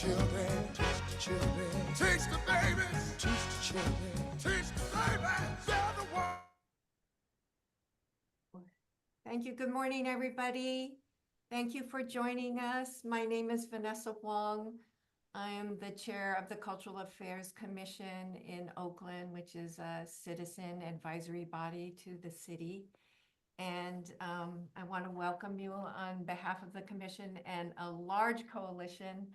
Children, teach the children, teach the babies, teach the children, teach the babies. They're the ones. Thank you. Good morning, everybody. Thank you for joining us. My name is Vanessa Wong. I am the chair of the Cultural Affairs Commission in Oakland, which is a citizen advisory body to the city. And I want to welcome you on behalf of the commission and a large coalition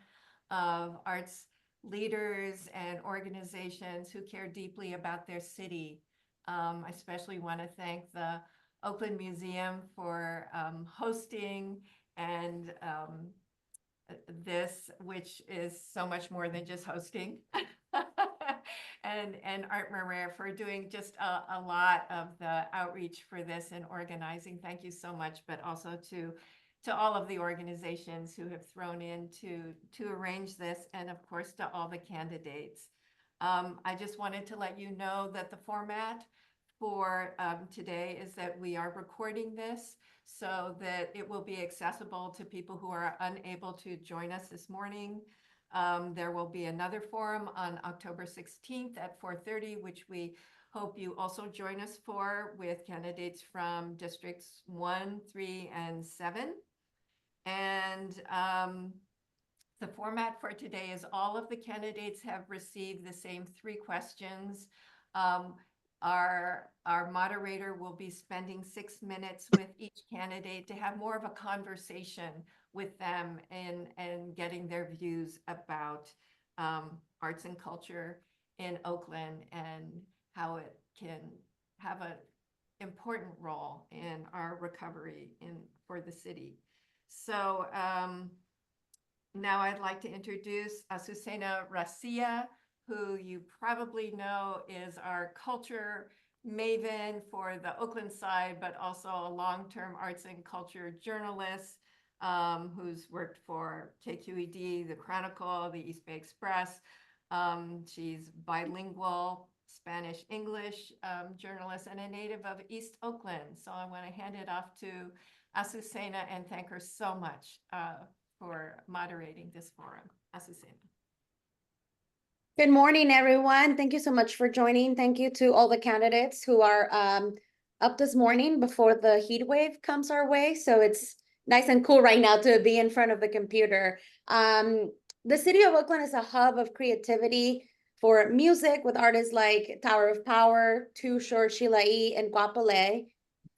of arts leaders and organizations who care deeply about their city. I especially want to thank the Oakland Museum for hosting and this, which is so much more than just hosting. and Art Maria for doing just a lot of the outreach for this and organizing. Thank you so much, but also to all of the organizations who have thrown in to arrange this, and of course to all the candidates. I just wanted to let you know that the format for today is that we are recording this so that it will be accessible to people who are unable to join us this morning. There will be another forum on October 16th at 4:30, which we hope you also join us for, with candidates from districts 1, 3, and 7. And the format for today is all of the candidates have received the same 3 questions. Our moderator will be spending 6 minutes with each candidate to have more of a conversation with them and getting their views about arts and culture in Oakland and how it can have an important role in our recovery for the city. So now I'd like to introduce Azucena Racia, who you probably know is our culture maven for the Oakland side, but also a long-term arts and culture journalist who's worked for KQED, The Chronicle, the East Bay Express. She's bilingual, Spanish-English journalist and a native of East Oakland. So I want to hand it off to Azucena and thank her so much for moderating this forum. Azucena. Good morning, everyone. Thank you so much for joining. Thank you to all the candidates who are up this morning before the heat wave comes our way. So it's nice and cool right now to be in front of the computer. The city of Oakland is a hub of creativity for music with artists like Tower of Power, Too Short, Sheila E., and Guapale.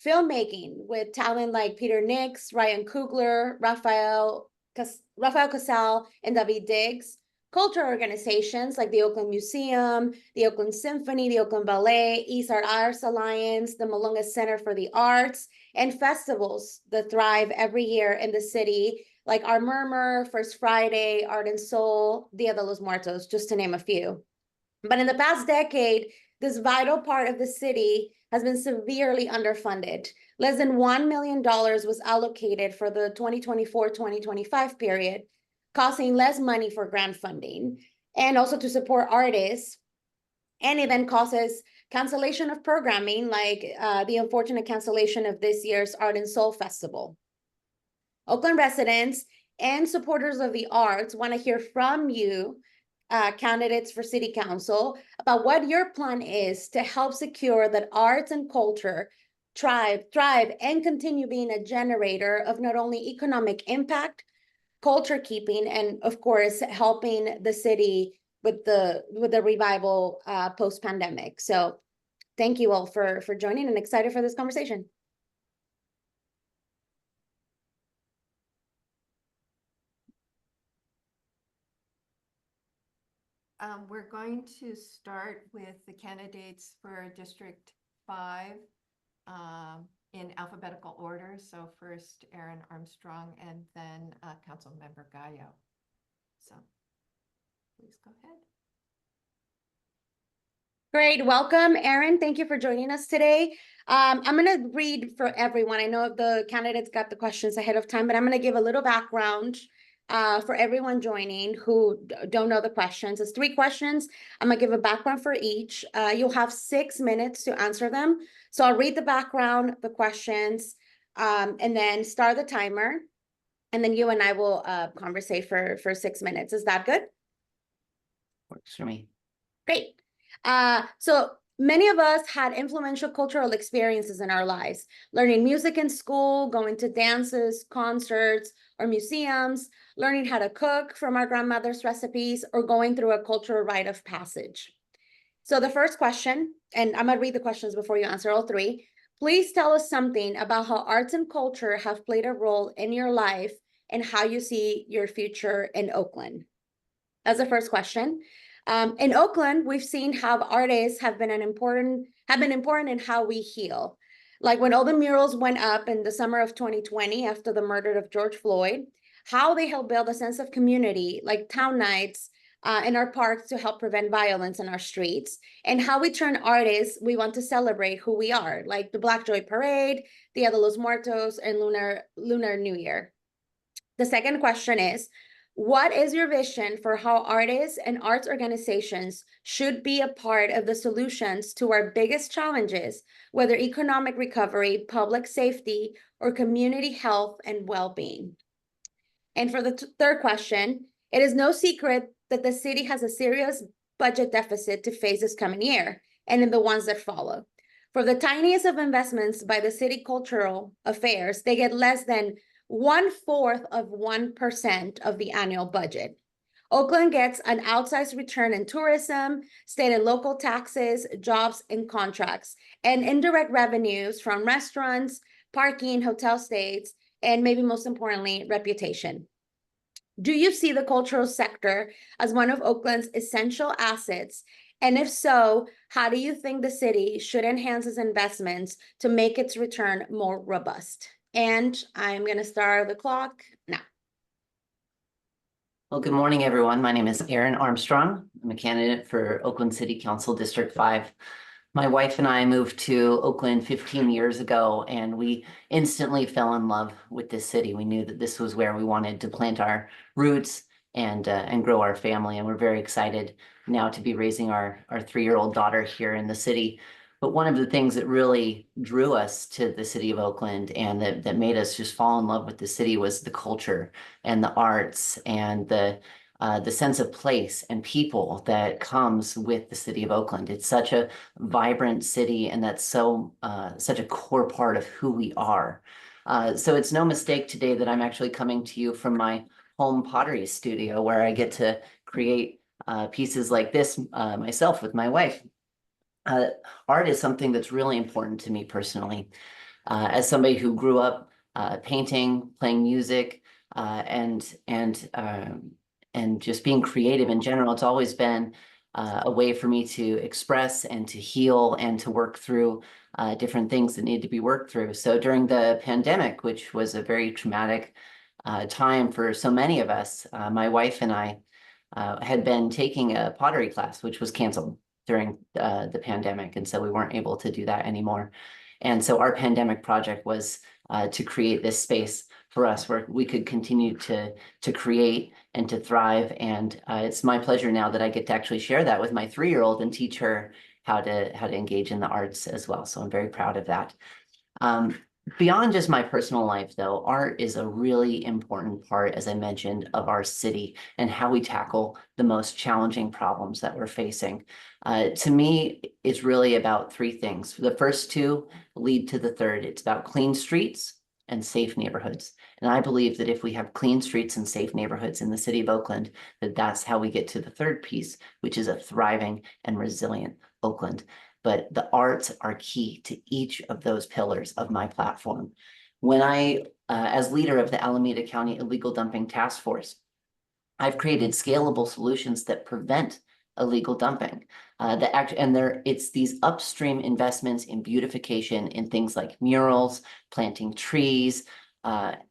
Filmmaking with talent like Peter Nix, Ryan Coogler, Rafael Casal, and David Diggs. Culture organizations like the Oakland Museum, the Oakland Symphony, the Oakland Ballet, East Arts Alliance, the Malunga Center for the Arts, and festivals that thrive every year in the city, like Our Murmur, First Friday, Art and Soul, Dia de los Muertos, just to name a few. But in the past decade, this vital part of the city has been severely underfunded. Less than $1 million was allocated for the 2024-2025 period, costing less money for grant funding and also to support artists. And it then causes cancellation of programming, like the unfortunate cancellation of this year's Art and Soul Festival. Oakland residents and supporters of the arts want to hear from you, candidates for city council, about what your plan is to help secure that arts and culture thrive, and continue being a generator of not only economic impact, culture keeping, and of course helping the city with the revival post-pandemic. So thank you all for joining and excited for this conversation. We're going to start with the candidates for District 5 in alphabetical order. So first, Aaron Armstrong, and then Councilmember Gallo. So please go ahead. Great, welcome, Aaron. Thank you for joining us today. I'm going to read for everyone. I know the candidates got the questions ahead of time, but I'm going to give a little background for everyone joining who don't know the questions. It's 3 questions. I'm going to give a background for each. You'll have 6 minutes to answer them. So I'll read the background, the questions, and then start the timer. and then you and I will conversate for 6 minutes. Is that good? Works for me. Great. So many of us had influential cultural experiences in our lives, learning music in school, going to dances, concerts, or museums, learning how to cook from our grandmother's recipes, or going through a cultural rite of passage. So the first question, and I'm gonna read the questions before you answer all three. Please tell us something about how arts and culture have played a role in your life and how you see your future in Oakland. As the first question, in Oakland, we've seen how artists have been important in how we heal. Like when all the murals went up in the summer of 2020 after the murder of George Floyd, how they help build a sense of community, like town nights in our parks to help prevent violence in our streets, and how we turn artists we want to celebrate who we are, like the Black Joy Parade, Dia de los Muertos, and Lunar New Year. The second question is, what is your vision for how artists and arts organizations should be a part of the solutions to our biggest challenges, whether economic recovery, public safety, or community health and well-being? And for the third question, it is no secret that the city has a serious budget deficit to face this coming year and in the ones that follow. For the tiniest of investments by the city cultural affairs, they get less than 1/4 of 1% of the annual budget. Oakland gets an outsized return in tourism, state and local taxes, jobs and contracts, and indirect revenues from restaurants, parking, hotel stays, and maybe most importantly, reputation. Do you see the cultural sector as one of Oakland's essential assets? And if so, how do you think the city should enhance its investments to make its return more robust? And I'm going to start the clock now. Well, good morning, everyone. My name is Erin Armstrong. I'm a candidate for Oakland City Council District 5. My wife and I moved to Oakland 15 years ago, and we instantly fell in love with this city. We knew that this was where we wanted to plant our roots and grow our family. And we're very excited now to be raising our 3-year-old daughter here in the city. But one of the things that really drew us to the city of Oakland and that made us just fall in love with the city was the culture and the arts and the sense of place and people that comes with the city of Oakland. It's such a vibrant city, and that's such a core part of who we are. So it's no mistake today that I'm actually coming to you from my home pottery studio, where I get to create pieces like this myself with my wife. Art is something that's really important to me personally. As somebody who grew up painting, playing music, and just being creative in general, it's always been a way for me to express and to heal and to work through different things that need to be worked through. So during the pandemic, which was a very traumatic time for so many of us, my wife and I had been taking a pottery class, which was canceled during the pandemic. And so we weren't able to do that anymore. And so our pandemic project was to create this space for us where we could continue to create and to thrive. And it's my pleasure now that I get to actually share that with my 3-year-old and teach her how to engage in the arts as well. So I'm very proud of that. Beyond just my personal life, though, art is a really important part, as I mentioned, of our city and how we tackle the most challenging problems that we're facing. To me, it's really about 3 things. The first 2 lead to the third. It's about clean streets and safe neighborhoods. And I believe that if we have clean streets and safe neighborhoods in the city of Oakland, that's how we get to the third piece, which is a thriving and resilient Oakland. But the arts are key to each of those pillars of my platform. When I, as leader of the Alameda County Illegal Dumping Task Force, I've created scalable solutions that prevent illegal dumping. It's these upstream investments in beautification in things like murals, planting trees.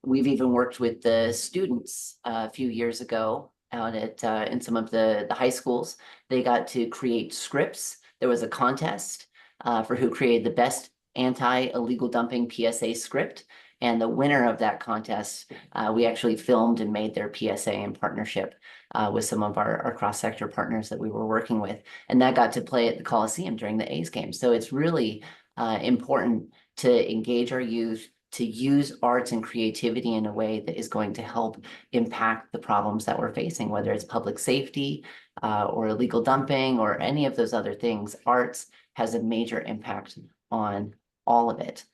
We've even worked with the students a few years ago out at in some of the high schools. They got to create scripts. There was a contest for who created the best anti-illegal dumping PSA script. And the winner of that contest, we actually filmed and made their PSA in partnership with some of our cross-sector partners that we were working with. And that got to play at the Coliseum during the A's game. So it's really important to engage our youth, to use arts and creativity in a way that is going to help impact the problems that we're facing, whether it's public safety or illegal dumping or any of those other things. Arts has a major impact on all of it.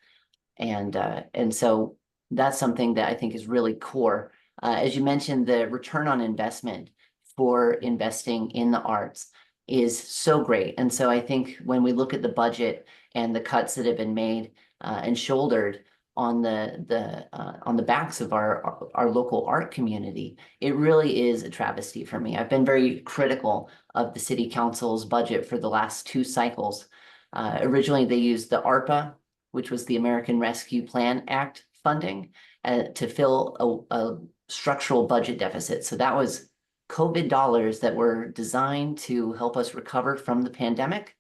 And so that's something that I think is really core. As you mentioned, the return on investment for investing in the arts is so great. And so I think when we look at the budget and the cuts that have been made and shouldered on the backs of our local art community, it really is a travesty for me. I've been very critical of the city council's budget for the last 2 cycles. Originally, they used the ARPA, which was the American Rescue Plan Act funding, to fill a structural budget deficit. So that was COVID dollars that were designed to help us recover from the pandemic.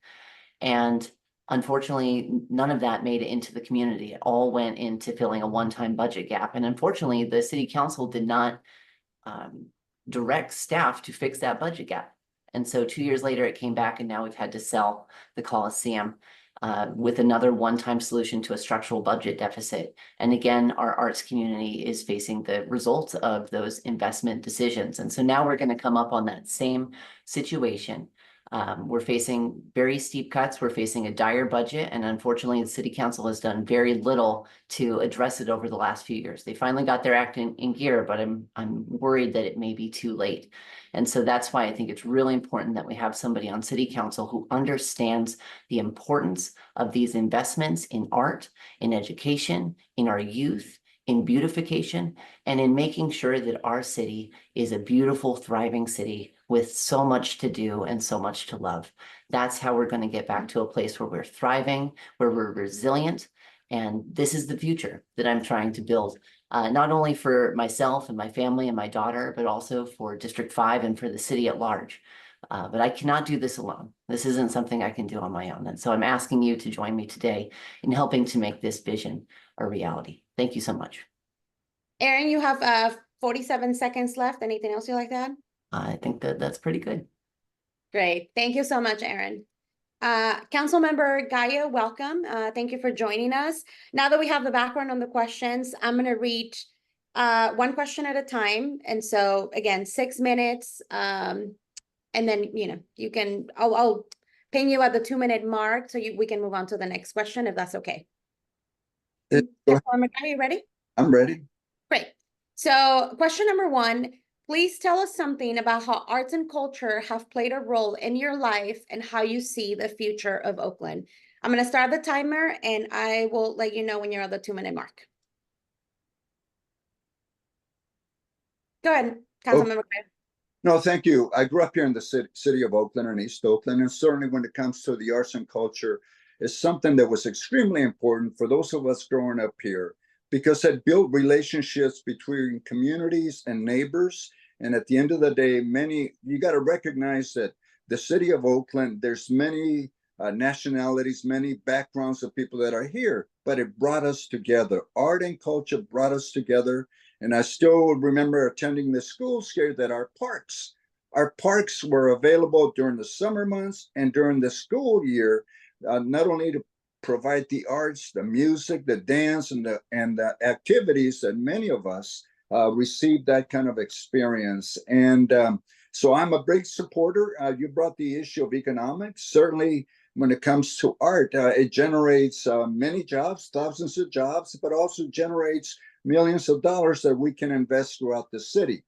And unfortunately, none of that made it into the community. It all went into filling a one-time budget gap. And unfortunately, the city council did not direct staff to fix that budget gap. And so 2 years later, it came back, and now we've had to sell the Coliseum with another one-time solution to a structural budget deficit. And again, our arts community is facing the results of those investment decisions. And so now we're going to come up on that same situation. We're facing very steep cuts. We're facing a dire budget. And unfortunately, the city council has done very little to address it over the last few years. They finally got their act in gear, but I'm worried that it may be too late. And so that's why I think it's really important that we have somebody on city council who understands the importance of these investments in art, in education, in our youth, in beautification, and in making sure that our city is a beautiful, thriving city with so much to do and so much to love. That's how we're going to get back to a place where we're thriving, where we're resilient. And this is the future that I'm trying to build, not only for myself and my family and my daughter, but also for District 5 and for the city at large. But I cannot do this alone. This isn't something I can do on my own. And so I'm asking you to join me today in helping to make this vision a reality. Thank you so much. Aaron, you have 47 seconds left. Anything else you like to add? I think that's pretty good. Great. Thank you so much, Aaron. Councilmember Gaia, welcome. Thank you for joining us. Now that we have the background on the questions, I'm going to read one question at a time. And so again, 6 minutes. And then, you can, I'll ping you at the 2-minute mark so we can move on to the next question, if that's okay. Councilmember Gaia, you ready? I'm ready. Great. So question number 1, please tell us something about how arts and culture have played a role in your life and how you see the future of Oakland. I'm going to start the timer and I will let you know when you're at the 2-minute mark. Go ahead, Councilmember. No, thank you. I grew up here in the city of Oakland and East Oakland, and certainly when it comes to the arts and culture, it's something that was extremely important for those of us growing up here, because it built relationships between communities and neighbors. And at the end of the day, you got to recognize that the city of Oakland, there's many nationalities, many backgrounds of people that are here, but it brought us together. Art and culture brought us together. And I still remember attending the schools here that our parks were available during the summer months and during the school year, not only to provide the arts, the music, the dance, and the activities that many of us received that kind of experience. And so I'm a big supporter. You brought the issue of economics. Certainly, when it comes to art, it generates many jobs, thousands of jobs, but also generates millions of dollars that we can invest throughout the city.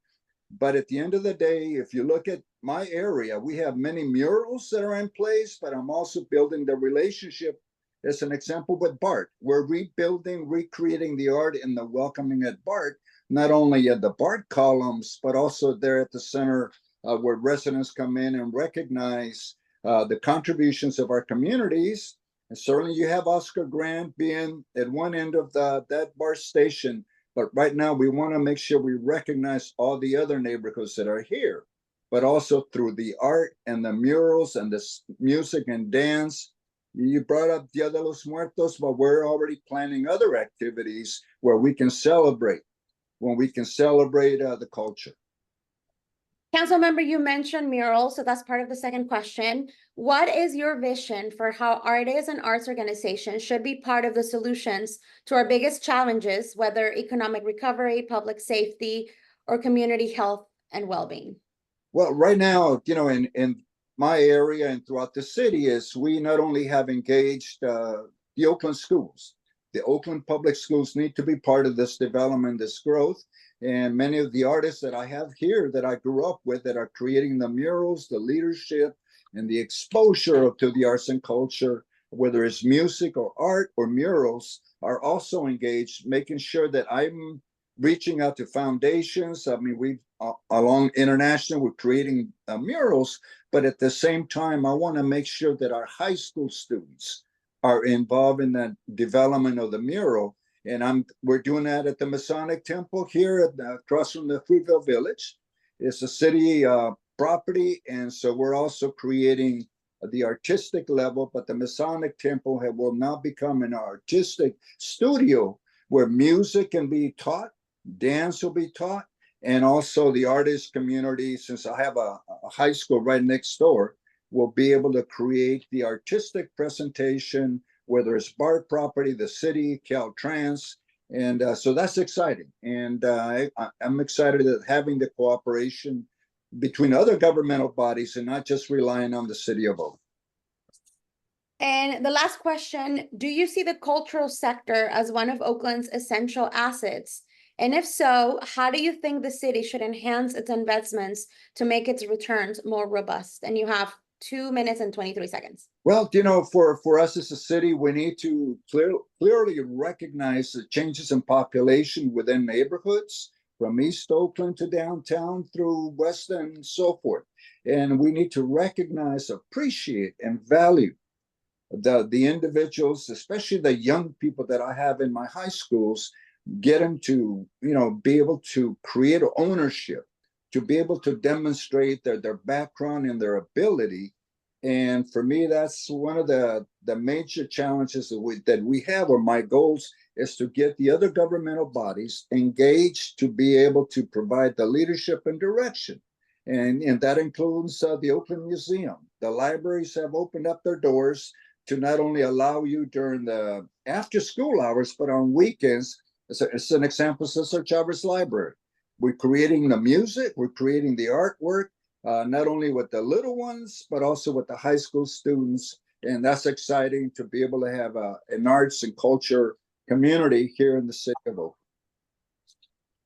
But at the end of the day, if you look at my area, we have many murals that are in place, but I'm also building the relationship. As an example with BART, we're recreating the art and the welcoming at BART, not only at the BART columns, but also there at the center where residents come in and recognize the contributions of our communities. And certainly you have Oscar Grant being at one end of that BART station, but right now we want to make sure we recognize all the other neighborhoods that are here, but also through the art and the murals and the music and dance. You brought up Dia de los Muertos, but we're already planning other activities where we can celebrate, the culture. Councilmember, you mentioned murals, so that's part of the second question. What is your vision for how artists and arts organizations should be part of the solutions to our biggest challenges, whether economic recovery, public safety, or community health and well-being? Well, right now, in my area and throughout the city is we not only have engaged the Oakland schools. The Oakland public schools need to be part of this development, this growth. And many of the artists that I have here that I grew up with that are creating the murals, the leadership, and the exposure to the arts and culture, whether it's music or art or murals, are also engaged, making sure that I'm reaching out to foundations. I mean, we've along international, we're creating murals, but at the same time, I want to make sure that our high school students are involved in the development of the mural. And we're doing that at the Masonic Temple here across from the Fruitville Village. It's a city property, and so we're also creating the artistic level, but the Masonic Temple will now become an artistic studio where music can be taught, dance will be taught, and also the artist community, since I have a high school right next door, will be able to create the artistic presentation, whether it's BART property, the city, Caltrans. And so that's exciting. And I'm excited at having the cooperation between other governmental bodies and not just relying on the city of Oakland. And the last question, do you see the cultural sector as one of Oakland's essential assets? And if so, how do you think the city should enhance its investments to make its returns more robust? And you have 2 minutes and 23 seconds. Well, for us as a city, we need to clearly recognize the changes in population within neighborhoods, from East Oakland to downtown through West and so forth. And we need to recognize, appreciate, and value the individuals, especially the young people that I have in my high schools, get them to, be able to create ownership, to be able to demonstrate their background and their ability. And for me, that's one of the major challenges that we have, or my goals is to get the other governmental bodies engaged to be able to provide the leadership and direction. And that includes the Oakland Museum. The libraries have opened up their doors to not only allow you during the after school hours, but on weekends. It's an example, Cesar Chavez Library. We're creating the music, we're creating the artwork, not only with the little ones, but also with the high school students. And that's exciting to be able to have an arts and culture community here in the city of Oakland.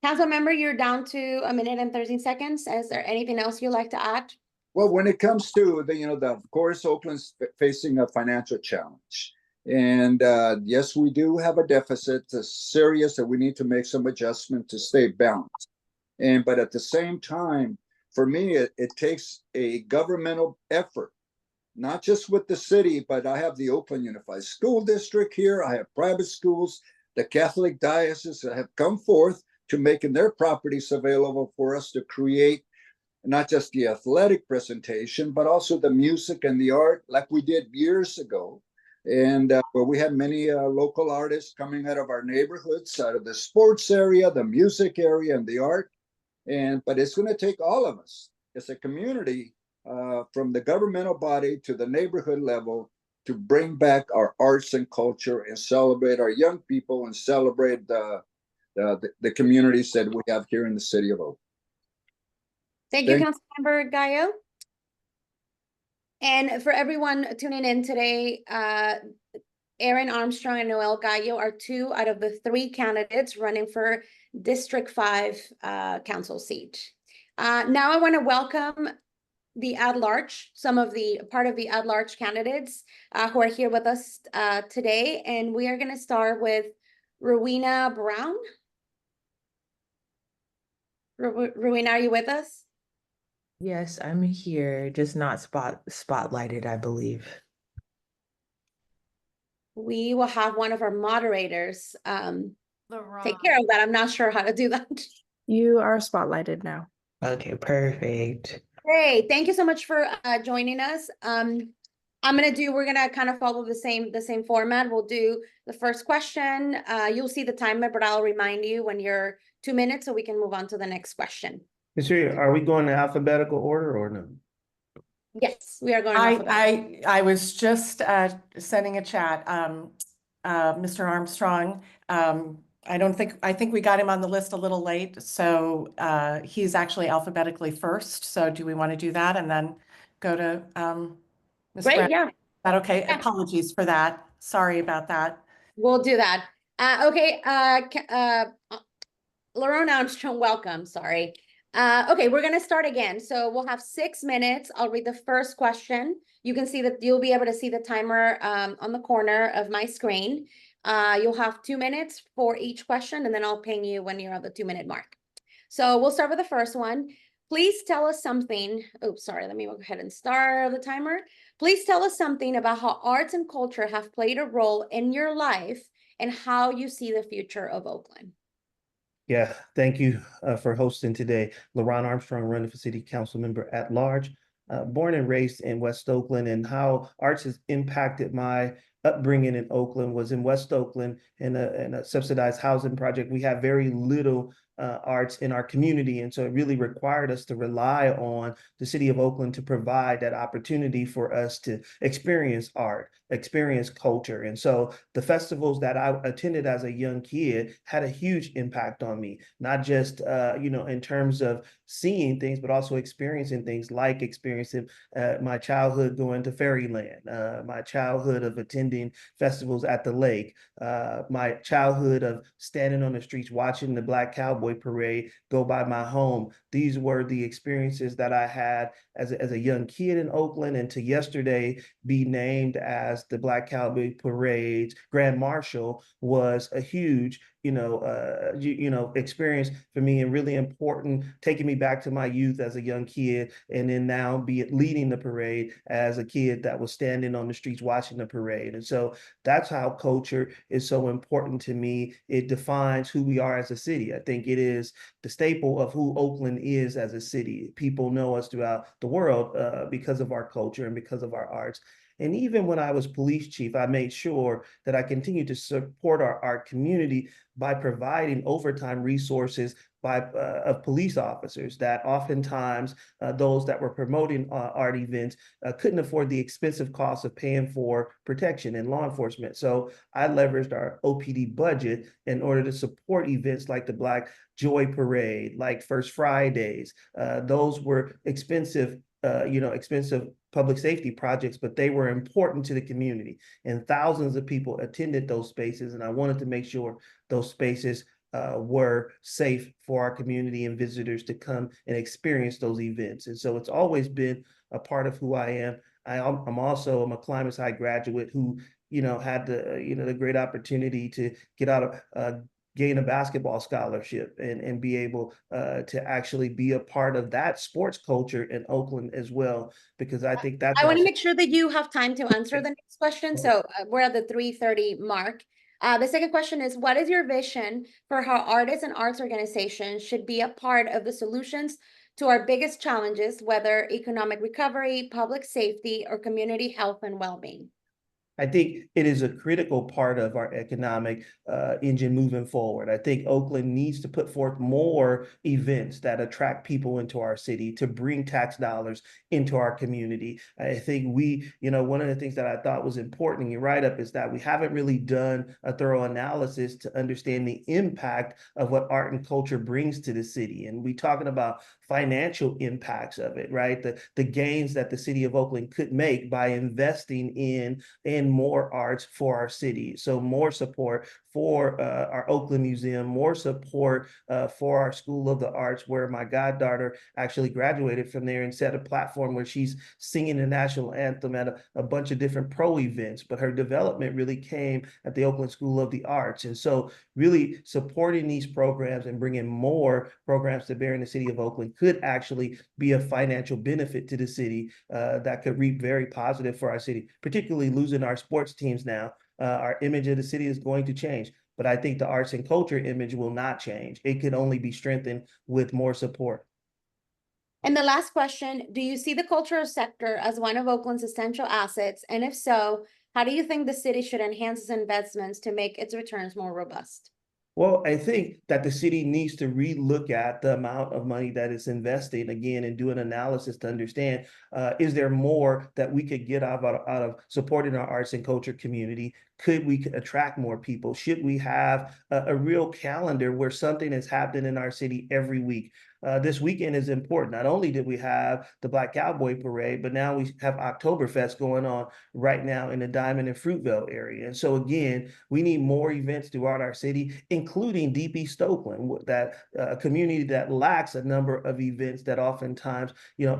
Councilmember, you're down to 1 minute and 13 seconds. Is there anything else you'd like to add? Well, when it comes to of course, Oakland's facing a financial challenge. And yes, we do have a deficit, serious, that we need to make some adjustment to stay balanced. But at the same time, for me, it takes a governmental effort, not just with the city, but I have the Oakland Unified School District here. I have private schools, the Catholic diocese that have come forth to making their properties available for us to create not just the athletic presentation, but also the music and the art like we did years ago. And where we had many local artists coming out of our neighborhoods, out of the sports area, the music area, and the art. But it's going to take all of us as a community, from the governmental body to the neighborhood level, to bring back our arts and culture and celebrate our young people and celebrate the communities that we have here in the city of Oakland. Thank you, Councilmember Gallo. And for everyone tuning in today, Aaron Armstrong and Noel Gallo are 2 out of the 3 candidates running for District 5 council seat. Now I want to welcome the at-large, part of the at-large candidates who are here with us today. And we are going to start with Rowena Brown. Rowena, are you with us? Yes, I'm here, just not spotlighted, I believe. We will have one of our moderators LaRon. take care of that. I'm not sure how to do that. You are spotlighted now. Okay, perfect. Great. Thank you so much for joining us. We're gonna kind of follow the same format. We'll do the first question. You'll see the timer, but I'll remind you when you're 2 minutes so we can move on to the next question. Monsieur, are we going in alphabetical order or no? Yes, we are going alphabetical. I was just sending a chat. Mr. Armstrong, I think we got him on the list a little late, so he's actually alphabetically first. So do we want to do that and then go to Ms. Great, Brown? yeah, Is that okay? Yeah. Apologies for that. Sorry about that. we'll do that. Okay, Lerone Armstrong, welcome, sorry. Okay, we're gonna start again. So we'll have 6 minutes. I'll read the first question. You can see that you'll be able to see the timer on the corner of my screen. You'll have 2 minutes for each question, and then I'll ping you when you're at the 2-minute mark. So we'll start with the first one. Please tell us something. Oh, sorry, let me go ahead and start the timer. Please tell us something about how arts and culture have played a role in your life and how you see the future of Oakland. Yeah, thank you for hosting today. LaRon Armstrong, running for city council member at large. Born and raised in West Oakland, and how arts has impacted my upbringing in Oakland was in West Oakland in a subsidized housing project. We have very little arts in our community. And so it really required us to rely on the city of Oakland to provide that opportunity for us to experience art, experience culture. And so the festivals that I attended as a young kid had a huge impact on me, not just, in terms of seeing things, but also experiencing things, like experiencing my childhood going to Fairyland, my childhood of attending festivals at the lake, my childhood of standing on the streets watching the Black Cowboy Parade go by my home. These were the experiences that I had as a young kid in Oakland, and to yesterday be named as the Black Cowboy Parade's Grand Marshal was a huge experience for me, and really important, taking me back to my youth as a young kid, and then now be leading the parade as a kid that was standing on the streets watching the parade. And so that's how culture is so important to me. It defines who we are as a city. I think it is the staple of who Oakland is as a city. People know us throughout the world because of our culture and because of our arts. And even when I was police chief, I made sure that I continued to support our community by providing overtime resources of police officers, that oftentimes those that were promoting art events couldn't afford the expensive cost of paying for protection and law enforcement. So I leveraged our OPD budget in order to support events like the Black Joy Parade, like First Fridays. Those were expensive public safety projects, but they were important to the community. And thousands of people attended those spaces, and I wanted to make sure those spaces were safe for our community and visitors to come and experience those events. And so it's always been a part of who I am. I'm also a McClimas High graduate who, had the great opportunity to get out of gain a basketball scholarship and be able to actually be a part of that sports culture in Oakland as well, because I think that's I want to also make sure that you have time to answer the next question. So we're at the 3:30 mark. The second question is, what is your vision for how artists and arts organizations should be a part of the solutions to our biggest challenges, whether economic recovery, public safety, or community health and well-being? I think it is a critical part of our economic engine moving forward. I think Oakland needs to put forth more events that attract people into our city, to bring tax dollars into our community. I think one of the things that I thought was important in your write-up is that we haven't really done a thorough analysis to understand the impact of what art and culture brings to the city. And we talking about financial impacts of it, right? The gains that the city of Oakland could make by investing in more arts for our city. So more support for our Oakland Museum, more support for our School of the Arts, where my goddaughter actually graduated from there and set a platform where she's singing the national anthem at a bunch of different pro events. But her development really came at the Oakland School of the Arts. And so really supporting these programs and bringing more programs to bear in the city of Oakland could actually be a financial benefit to the city that could reap very positive for our city, particularly losing our sports teams now. Our image of the city is going to change, but I think the arts and culture image will not change. It could only be strengthened with more support. And the last question, do you see the cultural sector as one of Oakland's essential assets? And if so, how do you think the city should enhance its investments to make its returns more robust? Well, I think that the city needs to relook at the amount of money that it's investing again and do an analysis to understand, is there more that we could get out of supporting our arts and culture community? Could we attract more people? Should we have a real calendar where something is happening in our city every week? This weekend is important. Not only did we have the Black Cowboy Parade, but now we have Oktoberfest going on right now in the Diamond and Fruitvale area. And so again, we need more events throughout our city, including Deep East Oakland, that community that lacks a number of events that oftentimes,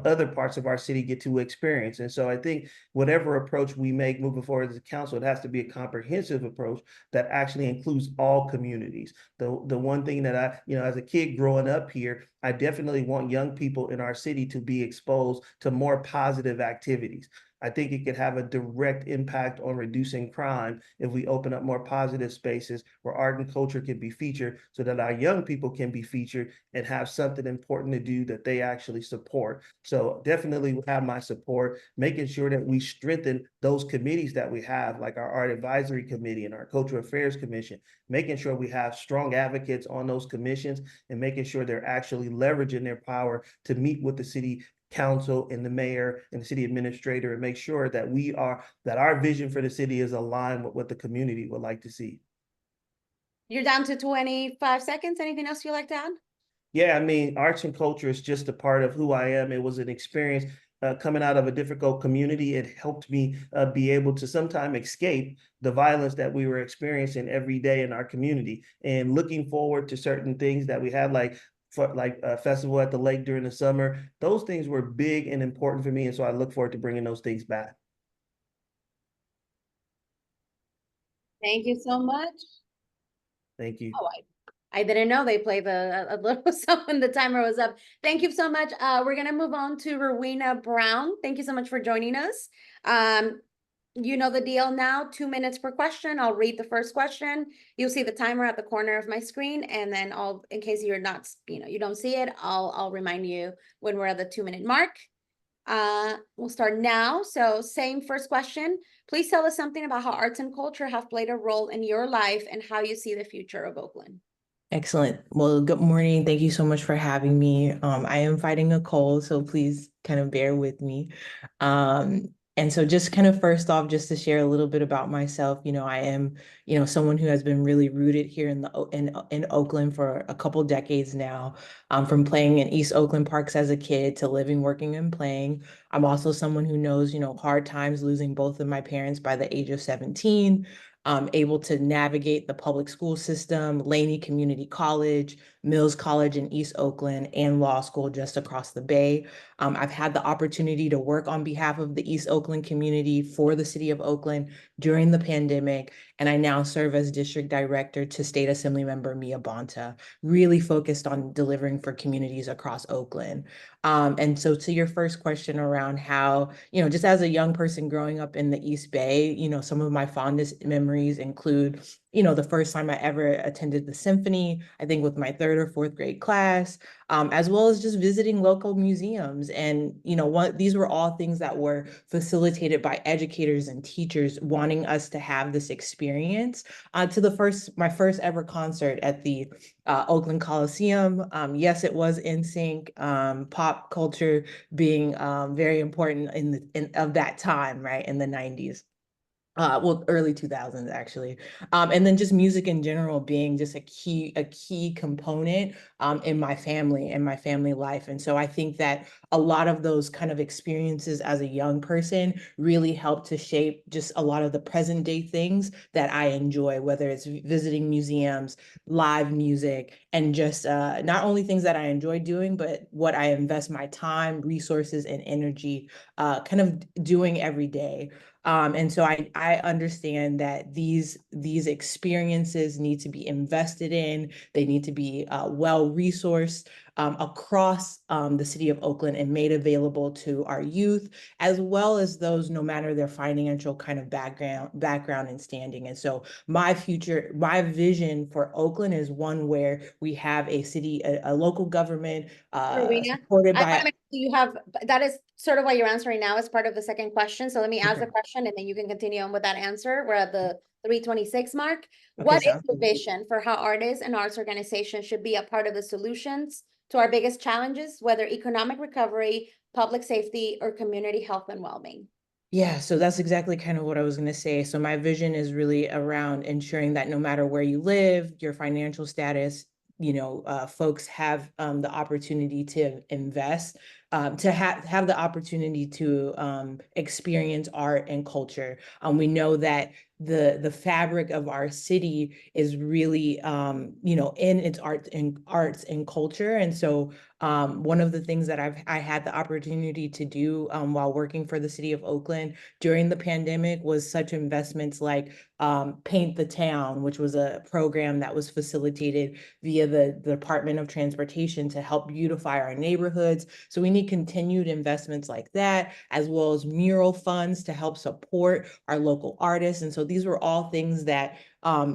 other parts of our city get to experience. And so I think whatever approach we make moving forward as a council, it has to be a comprehensive approach that actually includes all communities. The one thing that I, as a kid growing up here, I definitely want young people in our city to be exposed to more positive activities. I think it could have a direct impact on reducing crime if we open up more positive spaces where art and culture can be featured so that our young people can be featured and have something important to do that they actually support. So definitely have my support, making sure that we strengthen those committees that we have, like our Art Advisory Committee and our Cultural Affairs Commission, making sure we have strong advocates on those commissions and making sure they're actually leveraging their power to meet with the city council and the mayor and the city administrator and make sure that that our vision for the city is aligned with what the community would like to see. You're down to 25 seconds. Anything else you'd like to add? Yeah, I mean, arts and culture is just a part of who I am. It was an experience coming out of a difficult community. It helped me be able to sometimes escape the violence that we were experiencing every day in our community, and looking forward to certain things that we had, like festival at the lake during the summer. Those things were big and important for me, and so I look forward to bringing those things back. Thank you so much. Thank you. Oh, I didn't know they played a little song when the timer was up. Thank you so much. We're gonna move on to Rowena Brown. Thank you so much for joining us. You know the deal now, 2 minutes per question. I'll read the first question. You'll see the timer at the corner of my screen, and then in case you're not, you don't see it, I'll remind you when we're at the 2-minute mark. We'll start now. So same first question. Please tell us something about how arts and culture have played a role in your life and how you see the future of Oakland. Excellent. Well, good morning. Thank you so much for having me. I am fighting a cold, so please kind of bear with me. And so just kind of first off, just to share a little bit about myself, I am, someone who has been really rooted here in Oakland for a couple decades now, from playing in East Oakland parks as a kid to living, working, and playing. I'm also someone who knows, hard times losing both of my parents by the age of 17. Able to navigate the public school system, Laney Community College, Mills College in East Oakland, and law school just across the bay. I've had the opportunity to work on behalf of the East Oakland community for the city of Oakland during the pandemic, and I now serve as district director to State Assembly Member Mia Bonta, really focused on delivering for communities across Oakland. And so to your first question around how, just as a young person growing up in the East Bay, some of my fondest memories include, the first time I ever attended the symphony, I think with my 3rd or 4th grade class, as well as just visiting local museums. And, these were all things that were facilitated by educators and teachers wanting us to have this experience. To my first ever concert at the Oakland Coliseum. Yes, it was NSYNC, pop culture being very important of that time, right, in the 90s. Well, early 2000s actually. And then just music in general being just a key component in my family life. And so I think that a lot of those kind of experiences as a young person really helped to shape just a lot of the present day things that I enjoy, whether it's visiting museums, live music, and just not only things that I enjoy doing, but what I invest my time, resources, and energy kind of doing every day. And so I understand that these experiences need to be invested in. They need to be well resourced across the city of Oakland and made available to our youth, as well as those, no matter their financial kind of background and standing. And so my vision for Oakland is one where we have a city, a local government supported by. You have, that is sort of what you're answering now as part of the second question. So let me ask the question and then you can continue on with that answer. We're at the 3:26 mark. Okay, What is sounds the good. vision for how artists and arts organizations should be a part of the solutions to our biggest challenges, whether economic recovery, public safety, or community health and well-being? Yeah, so that's exactly kind of what I was going to say. So my vision is really around ensuring that no matter where you live, your financial status, folks have the opportunity to invest, to have the opportunity to experience art and culture. We know that the fabric of our city is really in its arts and culture. And so one of the things that I had the opportunity to do while working for the city of Oakland during the pandemic was such investments like Paint the Town, which was a program that was facilitated via the Department of Transportation to help beautify our neighborhoods. So we need continued investments like that, as well as mural funds to help support our local artists. And so these were all things that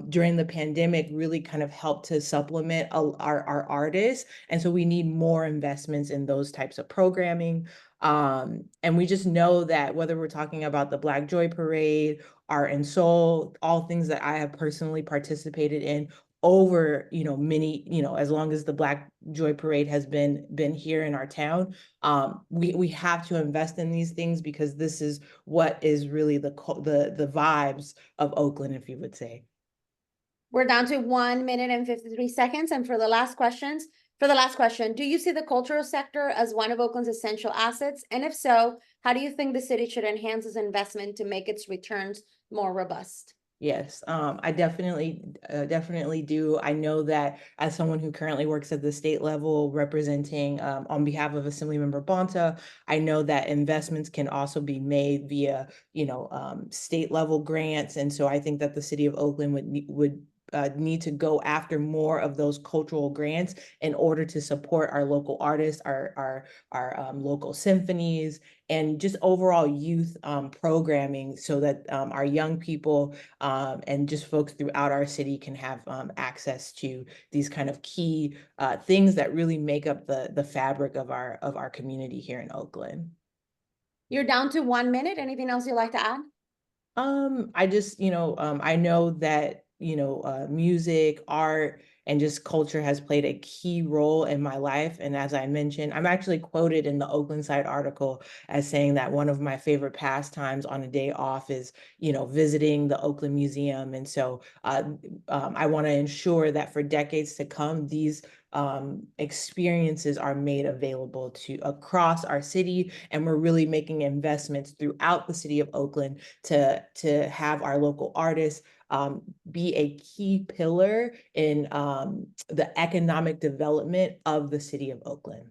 during the pandemic really kind of helped to supplement our artists. And so we need more investments in those types of programming. And we just know that whether we're talking about the Black Joy Parade, Art and Soul, all things that I have personally participated in over, many, as long as the Black Joy Parade has been here in our town, we have to invest in these things because this is what is really the vibes of Oakland, if you would say. We're down to 1 minute and 53 seconds. And for the last question, do you see the cultural sector as one of Oakland's essential assets? And if so, how do you think the city should enhance its investment to make its returns more robust? Yes, I definitely do. I know that as someone who currently works at the state level representing on behalf of Assemblymember Bonta, I know that investments can also be made via, state level grants. And so I think that the city of Oakland would need to go after more of those cultural grants in order to support our local artists, our local symphonies, and just overall youth programming so that our young people and just folks throughout our city can have access to these kind of key things that really make up the fabric of our community here in Oakland. You're down to 1 minute. Anything else you'd like to add? I just, I know that, music, art, and just culture has played a key role in my life. And as I mentioned, I'm actually quoted in the Oakland Side article as saying that one of my favorite pastimes on a day off is, visiting the Oakland Museum. And so I want to ensure that for decades to come, these experiences are made available to across our city, and we're really making investments throughout the city of Oakland to have our local artists be a key pillar in the economic development of the city of Oakland.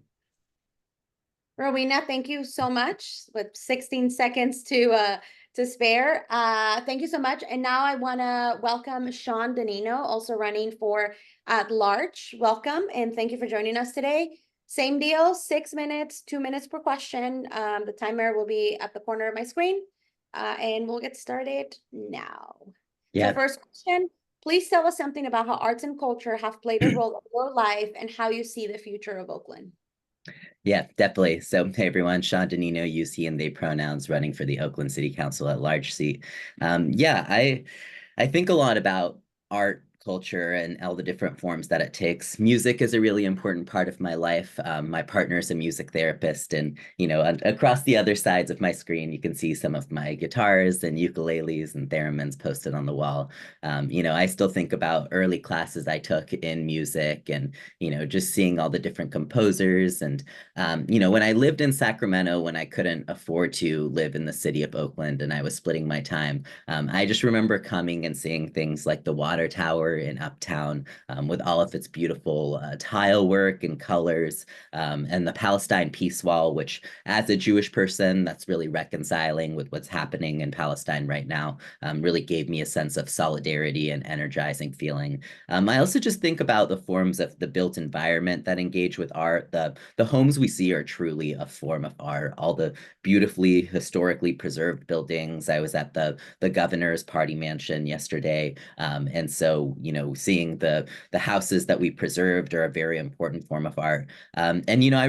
Rowena, thank you so much. With 16 seconds to spare. Thank you so much. And now I want to welcome Sean Danino, also running for at large. Welcome and thank you for joining us today. Same deal, 6 minutes, 2 minutes per question. The timer will be at the corner of my screen, and we'll get started now. Yeah. So first question, please tell us something about how arts and culture have played a role in your life and how you see the future of Oakland. Yeah, definitely. So, hey everyone, Sean Danino, use he and they pronouns, running for the Oakland City Council at large seat. Yeah, I think a lot about art, culture, and all the different forms that it takes. Music is a really important part of my life. My partner is a music therapist, and across the other sides of my screen, you can see some of my guitars and ukuleles and theremins posted on the wall. I still think about early classes I took in music, and just seeing all the different composers. And when I lived in Sacramento, when I couldn't afford to live in the city of Oakland, and I was splitting my time, I just remember coming and seeing things like the Water Tower in Uptown, with all of its beautiful tile work and colors, and the Palestine Peace Wall, which as a Jewish person, that's really reconciling with what's happening in Palestine right now, really gave me a sense of solidarity and energizing feeling. I also just think about the forms of the built environment that engage with art. The homes we see are truly a form of art. All the beautifully historically preserved buildings. I was at the governor's party mansion yesterday, and so You know, seeing the houses that we preserved are a very important form of art. And, you know,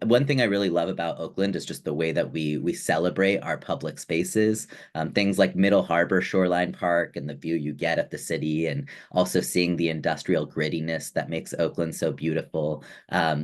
one thing I really love about Oakland is just the way that we celebrate our public spaces. Things like Middle Harbor Shoreline Park and the view you get of the city, and also seeing the industrial grittiness that makes Oakland so beautiful.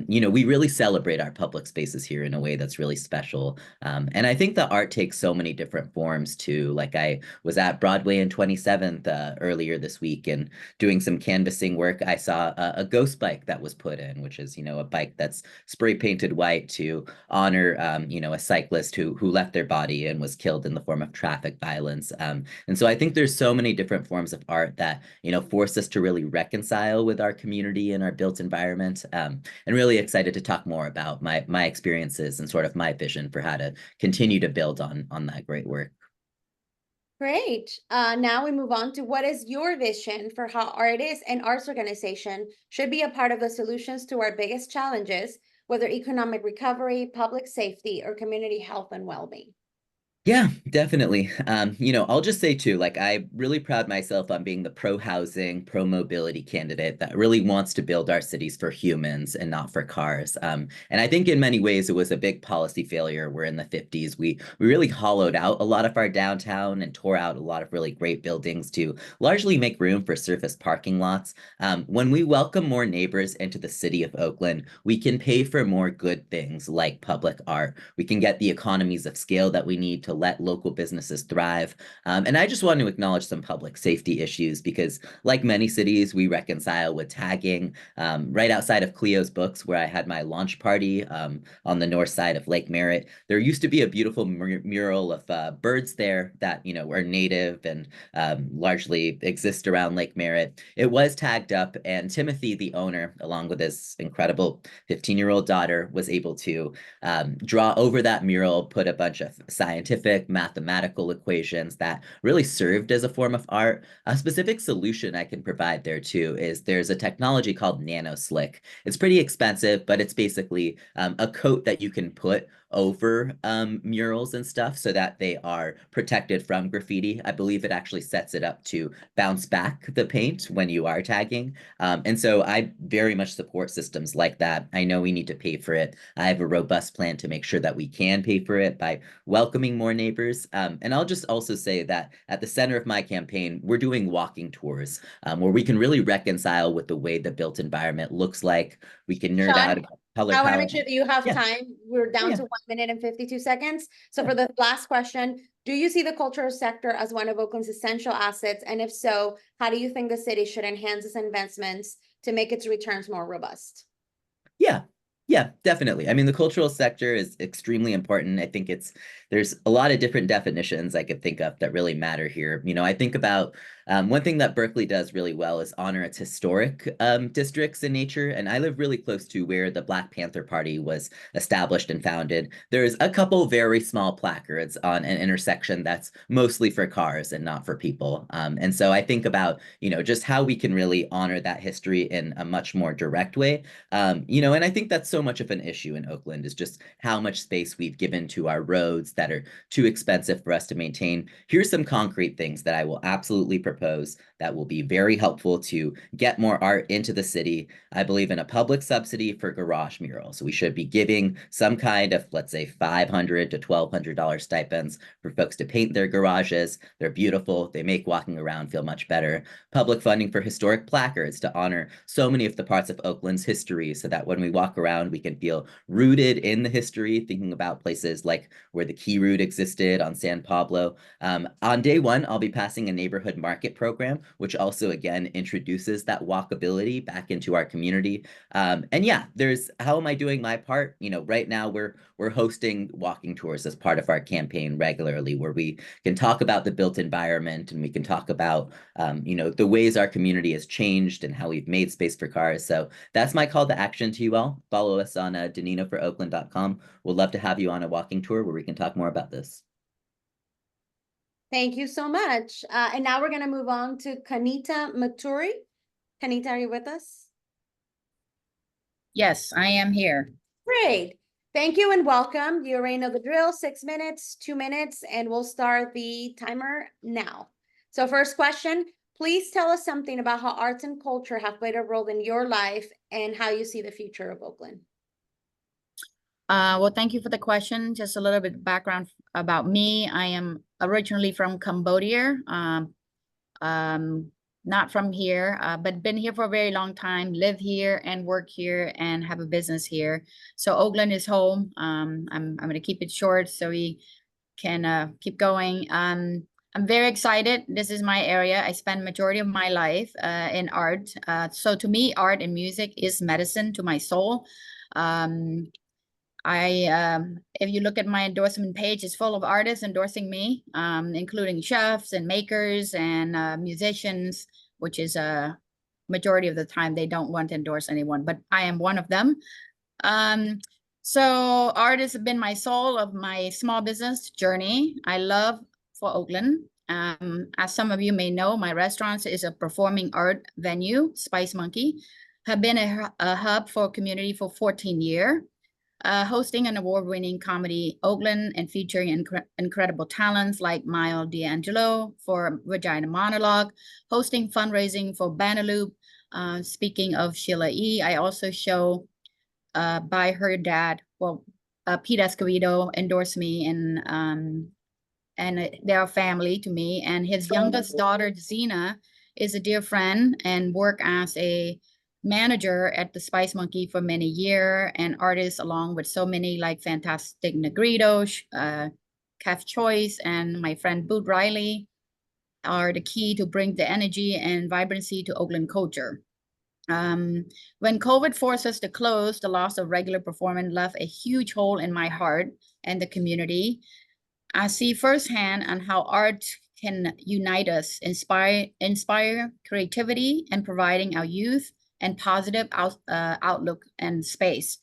You know, we really celebrate our public spaces here in a way that's really special. And I think the art takes so many different forms too. Like, I was at Broadway and 27th earlier this week and doing some canvassing work. I saw a ghost bike that was put in, which is, you know, a bike that's spray painted white to honor, you know, a cyclist who left their body and was killed in the form of traffic violence. And so I think there's so many different forms of art that, you know, force us to really reconcile with our community and our built environment. And really excited to talk more about my experiences and sort of my vision for how to continue to build on that great work. Great. Now we move on to what is your vision for how artists and arts organization should be a part of the solutions to our biggest challenges, whether economic recovery, public safety, or community health and well-being? Yeah, definitely. You know, I'll just say too, like, I really pride myself on being the pro-housing, pro-mobility candidate that really wants to build our cities for humans and not for cars. And I think in many ways it was a big policy failure where in the 50s we really hollowed out a lot of our downtown and tore out a lot of really great buildings to largely make room for surface parking lots. When we welcome more neighbors into the city of Oakland, we can pay for more good things like public art. We can get the economies of scale that we need to let local businesses thrive. And I just want to acknowledge some public safety issues because, like many cities, we reconcile with tagging. Right outside of Cleo's Books, where I had my launch party on the north side of Lake Merritt, there used to be a beautiful mural of birds there that, you know, are native and largely exist around Lake Merritt. It was tagged up, and Timothy, the owner, along with his incredible 15-year-old daughter, was able to draw over that mural, put a bunch of scientific, mathematical equations that really served as a form of art. A specific solution I can provide there too is there's a technology called nano slick. It's pretty expensive, but it's basically a coat that you can put over murals and stuff so that they are protected from graffiti. I believe it actually sets it up to bounce back the paint when you are tagging. And so I very much support systems like that. I know we need to pay for it. I have a robust plan to make sure that we can pay for it by welcoming more neighbors. And I'll just also say that at the center of my campaign, we're doing walking tours where we can really reconcile with the way the built environment looks like. We can nerd out about color I want to palette. make sure that you have Yeah. time. We're down Yeah. to 1 minute and 52 seconds. So Yeah. for the last question, do you see the cultural sector as one of Oakland's essential assets? And if so, how do you think the city should enhance its investments to make its returns more robust? Yeah, definitely. I mean, the cultural sector is extremely important. I think there's a lot of different definitions I could think of that really matter here. You know, I think about one thing that Berkeley does really well is honor its historic districts in nature. And I live really close to where the Black Panther Party was established and founded. There's a couple very small placards on an intersection that's mostly for cars and not for people. And so I think about, you know, just how we can really honor that history in a much more direct way. You know, and I think that's so much of an issue in Oakland is just how much space we've given to our roads that are too expensive for us to maintain. Here's some concrete things that I will absolutely propose that will be very helpful to get more art into the city. I believe in a public subsidy for garage murals. We should be giving some kind of, let's say, $500 to $1,200 stipends for folks to paint their garages. They're beautiful. They make walking around feel much better. Public funding for historic placards to honor so many of the parts of Oakland's history so that when we walk around, we can feel rooted in the history, thinking about places like where the Key Route existed on San Pablo. On day one, I'll be passing a neighborhood market program, which also, again, introduces that walkability back into our community. And yeah, how am I doing my part? You know, right now we're hosting walking tours as part of our campaign regularly, where we can talk about the built environment and we can talk about, you know, the ways our community has changed and how we've made space for cars. So that's my call to action to you all. Follow us on daninoForOakland.com. We'll love to have you on a walking tour where we can talk more about this. Thank you so much. And now we're going to move on to Kanita Maturi. Kanita, are you with us? Yes, I am here. Great. Thank you and welcome. You already know the drill, 6 minutes, 2 minutes, and we'll start the timer now. So first question, Please tell us something about how arts and culture have played a role in your life and how you see the future of Oakland. Well, thank you for the question. Just a little bit background about me. I am originally from Cambodia, not from here, but been here for a very long time, live here and work here and have a business here. So Oakland is home. I'm going to keep it short so we can keep going. I'm very excited. This is my area. I spend majority of my life in art. So to me, art and music is medicine to my soul. If you look at my endorsement page, it's full of artists endorsing me, including chefs and makers and musicians, which is a majority of the time they don't want to endorse anyone, but I am one of them. So art has been my soul of my small business journey. I love for Oakland. As some of you may know, my restaurant is a performing art venue, Spice Monkey, have been a hub for community for 14 years. Hosting an award-winning comedy Oakland and featuring incredible talents like Maya D'Angelo for Vagina Monologue, hosting fundraising for Banaloop. Speaking of Sheila E., I also show by her dad, well, Pete Escovedo endorsed me and they're a family to me. And his youngest daughter, Zena, is a dear friend and work as a manager at the Spice Monkey for many years and artist along with so many like Fantastic Negrito, Caf Choice, and my friend Boot Riley are the key to bring the energy and vibrancy to Oakland culture. When COVID forced us to close, the loss of regular performance left a huge hole in my heart and the community. I see firsthand on how art can unite us, inspire creativity, and providing our youth and positive outlook and space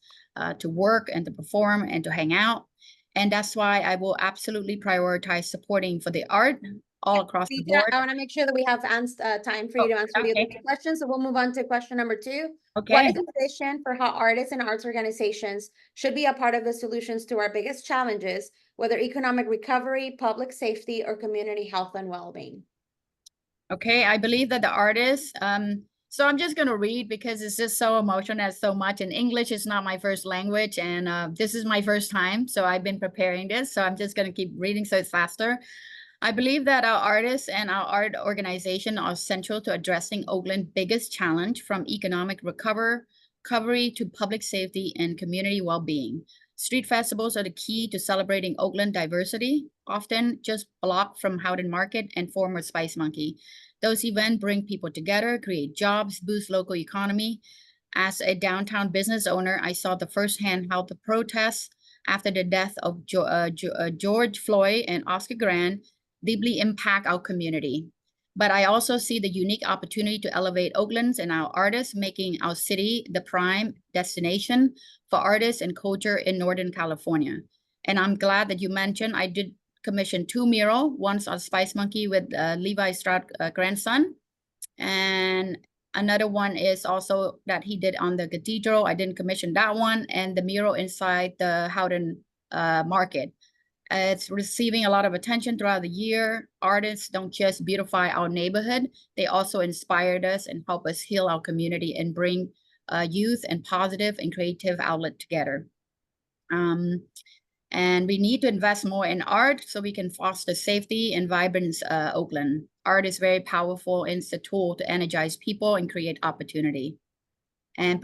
to work and to perform and to hang out. And that's why I will absolutely prioritize supporting for the art all across the board. I want to make sure that we have time for you to answer the other two questions. So we'll move on to question number 2. Okay. What is your vision for how artists and arts organizations should be a part of the solutions to our biggest challenges, whether economic recovery, public safety, or community health and well-being? Okay, I believe that the artists, so I'm just going to read because it's just so emotional and so much. And English is not my first language. And this is my first time. So I've been preparing this. So I'm just going to keep reading so it's faster. I believe that our artists and our art organization are central to addressing Oakland's biggest challenge, from economic recovery to public safety and community well-being. Street festivals are the key to celebrating Oakland diversity, often just blocked from Howden Market and former Spice Monkey. Those events bring people together, create jobs, boost local economy. As a downtown business owner, I saw the firsthand how the protests after the death of George Floyd and Oscar Grant deeply impact our community. But I also see the unique opportunity to elevate Oakland's and our artists, making our city the prime destination for artists and culture in Northern California. And I'm glad that you mentioned I did commission 2 murals, once on Spice Monkey with Levi Stroud grandson. And another one is also that he did on the cathedral. I didn't commission that one. And the mural inside the Howden Market. It's receiving a lot of attention throughout the year. Artists don't just beautify our neighborhood, they also inspired us and help us heal our community and bring youth and positive and creative outlet together. And we need to invest more in art so we can foster safety and vibrance Oakland. Art is very powerful. It's a tool to energize people and create opportunity. And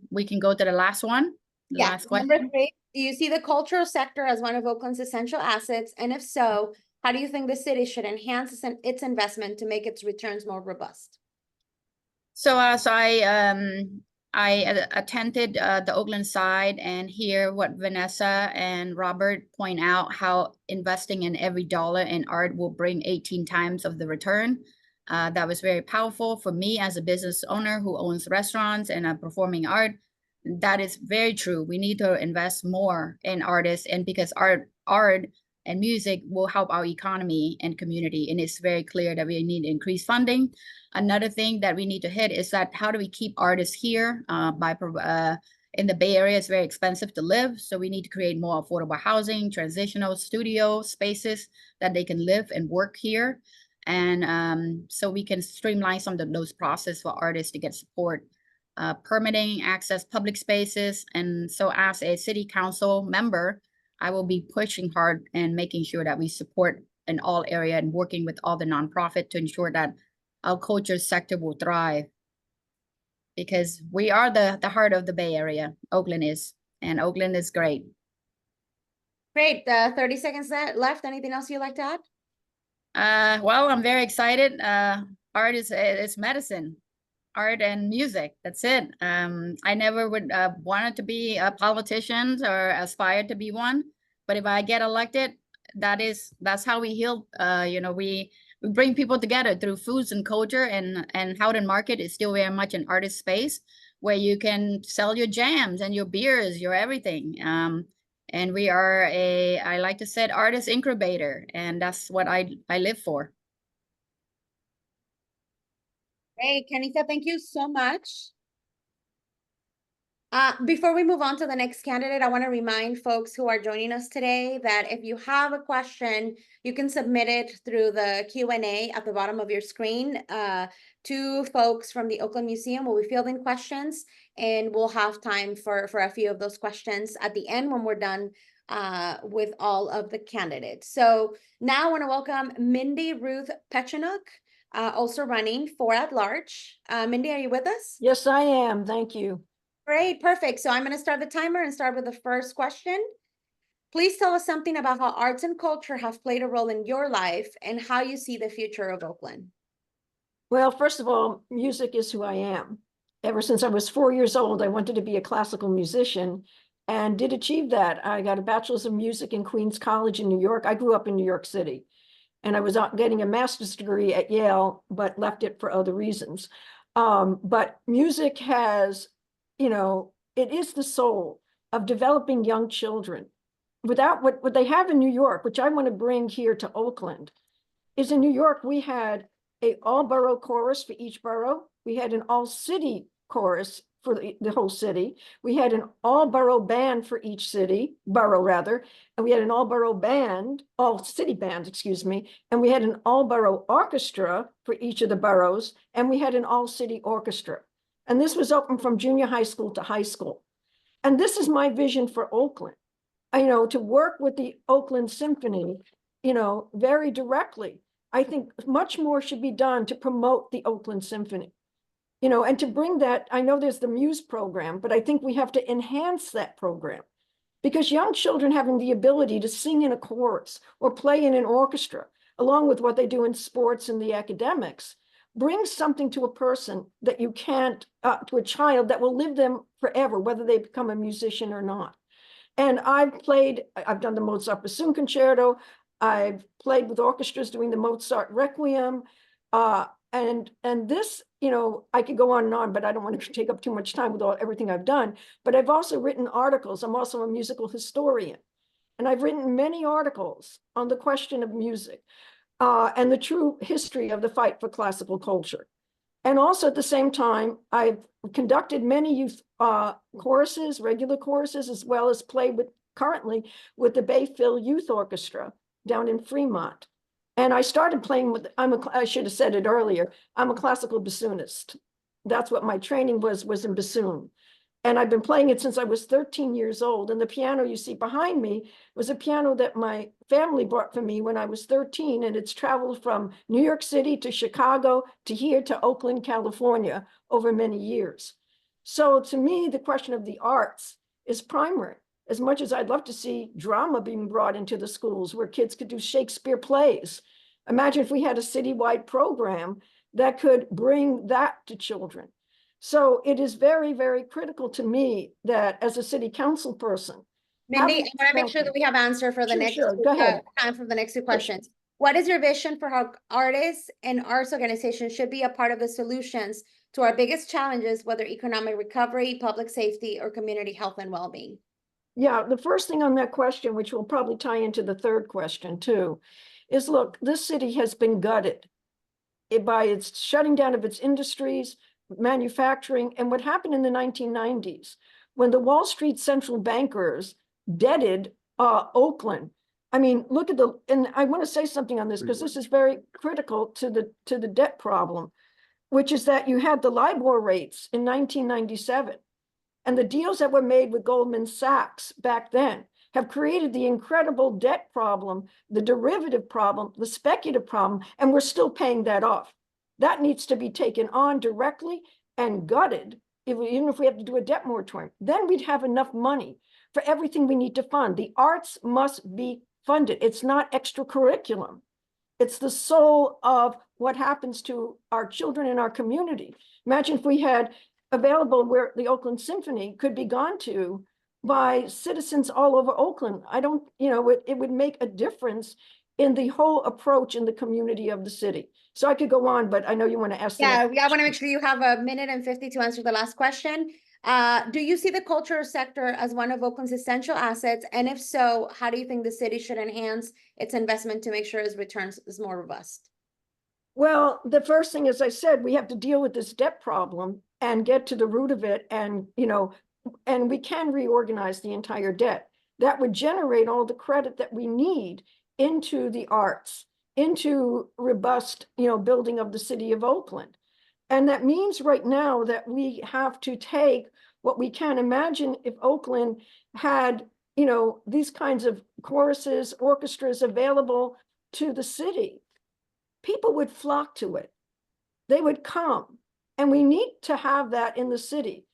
we can go to the last one. Last question. Number 3. Do you see the cultural sector as one of Oakland's essential assets? And if so, how do you think the city should enhance its investment to make its returns more robust? So as I attended the Oakland side and hear what Vanessa and Robert point out, how investing in every dollar in art will bring 18 times of the return. That was very powerful for me as a business owner who owns restaurants and performing art. That is very true. We need to invest more in artists, and because art and music will help our economy and community. And it's very clear that we need to increase funding. Another thing that we need to hit is that how do we keep artists here? In the Bay Area, it's very expensive to live. So we need to create more affordable housing, transitional studio spaces that they can live and work here. And so we can streamline some of those process for artists to get support, permitting, access public spaces. And so as a city council member, I will be pushing hard and making sure that we support in all area and working with all the nonprofit to ensure that our culture sector will thrive. Because we are the heart of the Bay Area, Oakland is, and Oakland is great. Great, 30 seconds left. Anything else you'd like to add? Well, I'm very excited. Art is medicine, art and music. That's it. I never would wanted to be a politician or aspire to be one, but if I get elected, that's how we heal. You know, we bring people together through foods and culture, and Howden Market is still very much an artist space where you can sell your jams and your beers, your everything. And we are I like to say, artist incubator, and that's what I live for. Hey, Kenita, thank you so much. Before we move on to the next candidate, I want to remind folks who are joining us today that if you have a question, you can submit it through the Q&A at the bottom of your screen. Two folks from the Oakland Museum will be fielding questions, and we'll have time for a few of those questions at the end when we're done with all of the candidates. So now I want to welcome Mindy Ruth Pechenuk, also running for at-large. Mindy, are you with us? Yes, I am. Thank you. Great, perfect. So I'm going to start the timer and start with the first question. Please tell us something about how arts and culture have played a role in your life and how you see the future of Oakland. Well, first of all, music is who I am. Ever since I was 4 years old, I wanted to be a classical musician and did achieve that. I got a bachelor's of music in Queens College in New York. I grew up in New York City, and I was getting a master's degree at Yale, but left it for other reasons. But music has, you know, it is the soul of developing young children. Without what they have in New York, which I want to bring here to Oakland, is in New York, we had an all-borough chorus for each borough. We had an all-city chorus for the whole city. We had an all-borough band for each borough rather, and we had an all-borough band, all-city band, excuse me, and we had an all-borough orchestra for each of the boroughs, and we had an all-city orchestra. And this was open from junior high school to high school. And this is my vision for Oakland, you know, to work with the Oakland Symphony, you know, very directly. I think much more should be done to promote the Oakland Symphony, you know, and to bring that. I know there's the Muse program, but I think we have to enhance that program, because young children having the ability to sing in a chorus or play in an orchestra, along with what they do in sports and the academics, brings something to a person that you can't, to a child that will live them forever, whether they become a musician or not. And I've done the Mozart Bassoon Concerto. I've played with orchestras doing the Mozart Requiem. And this, you know, I could go on and on, but I don't want to take up too much time with everything I've done. But I've also written articles. I'm also a musical historian. And I've written many articles on the question of music and the true history of the fight for classical culture. And also at the same time, I've conducted many youth choruses, regular choruses, as well as played currently with the Bayfield Youth Orchestra down in Fremont. And I started playing with, I should have said it earlier, I'm a classical bassoonist. That's what my training was in bassoon. And I've been playing it since I was 13 years old. And the piano you see behind me was a piano that my family bought for me when I was 13. And it's traveled from New York City to Chicago to here to Oakland, California over many years. So to me, the question of the arts is primary. As much as I'd love to see drama being brought into the schools where kids could do Shakespeare plays. Imagine if we had a citywide program that could bring that to children. So it is very, very critical to me that as a city council person. Mindy, I want to make sure that we have answer for the next Go ahead. time for the next two questions. What is your vision for how artists and arts organizations should be a part of the solutions to our biggest challenges, whether economic recovery, public safety, or community health and well-being? Yeah, the first thing on that question, which will probably tie into the third question too, is look, this city has been gutted by its shutting down of its industries, manufacturing, and what happened in the 1990s when the Wall Street central bankers deaded Oakland. I mean, look at and I want to say something on this because this is very critical to the debt problem, which is that you had the LIBOR rates in 1997, and the deals that were made with Goldman Sachs back then have created the incredible debt problem, the derivative problem, the speculative problem, and we're still paying that off. That needs to be taken on directly and gutted, even if we have to do a debt moratorium. Then we'd have enough money for everything we need to fund. The arts must be funded. It's not extra curriculum. It's the soul of what happens to our children in our community. Imagine if we had available where the Oakland Symphony could be gone to by citizens all over Oakland. I don't, it would make a difference in the whole approach in the community of the city. So I could go on, but I know you want to ask. Yeah, I want to make sure you have a minute and 50 to answer the last question. Do you see the culture sector as one of Oakland's essential assets? And if so, how do you think the city should enhance its investment to make sure its returns is more robust? Well, the first thing, as I said, we have to deal with this debt problem and get to the root of it. And, and we can reorganize the entire debt. That would generate all the credit that we need into the arts, into robust, building of the city of Oakland. And that means right now that we have to take what we can. Imagine if Oakland had, these kinds of choruses, orchestras available to the city. People would flock to it. They would come. And we need to have that in the city.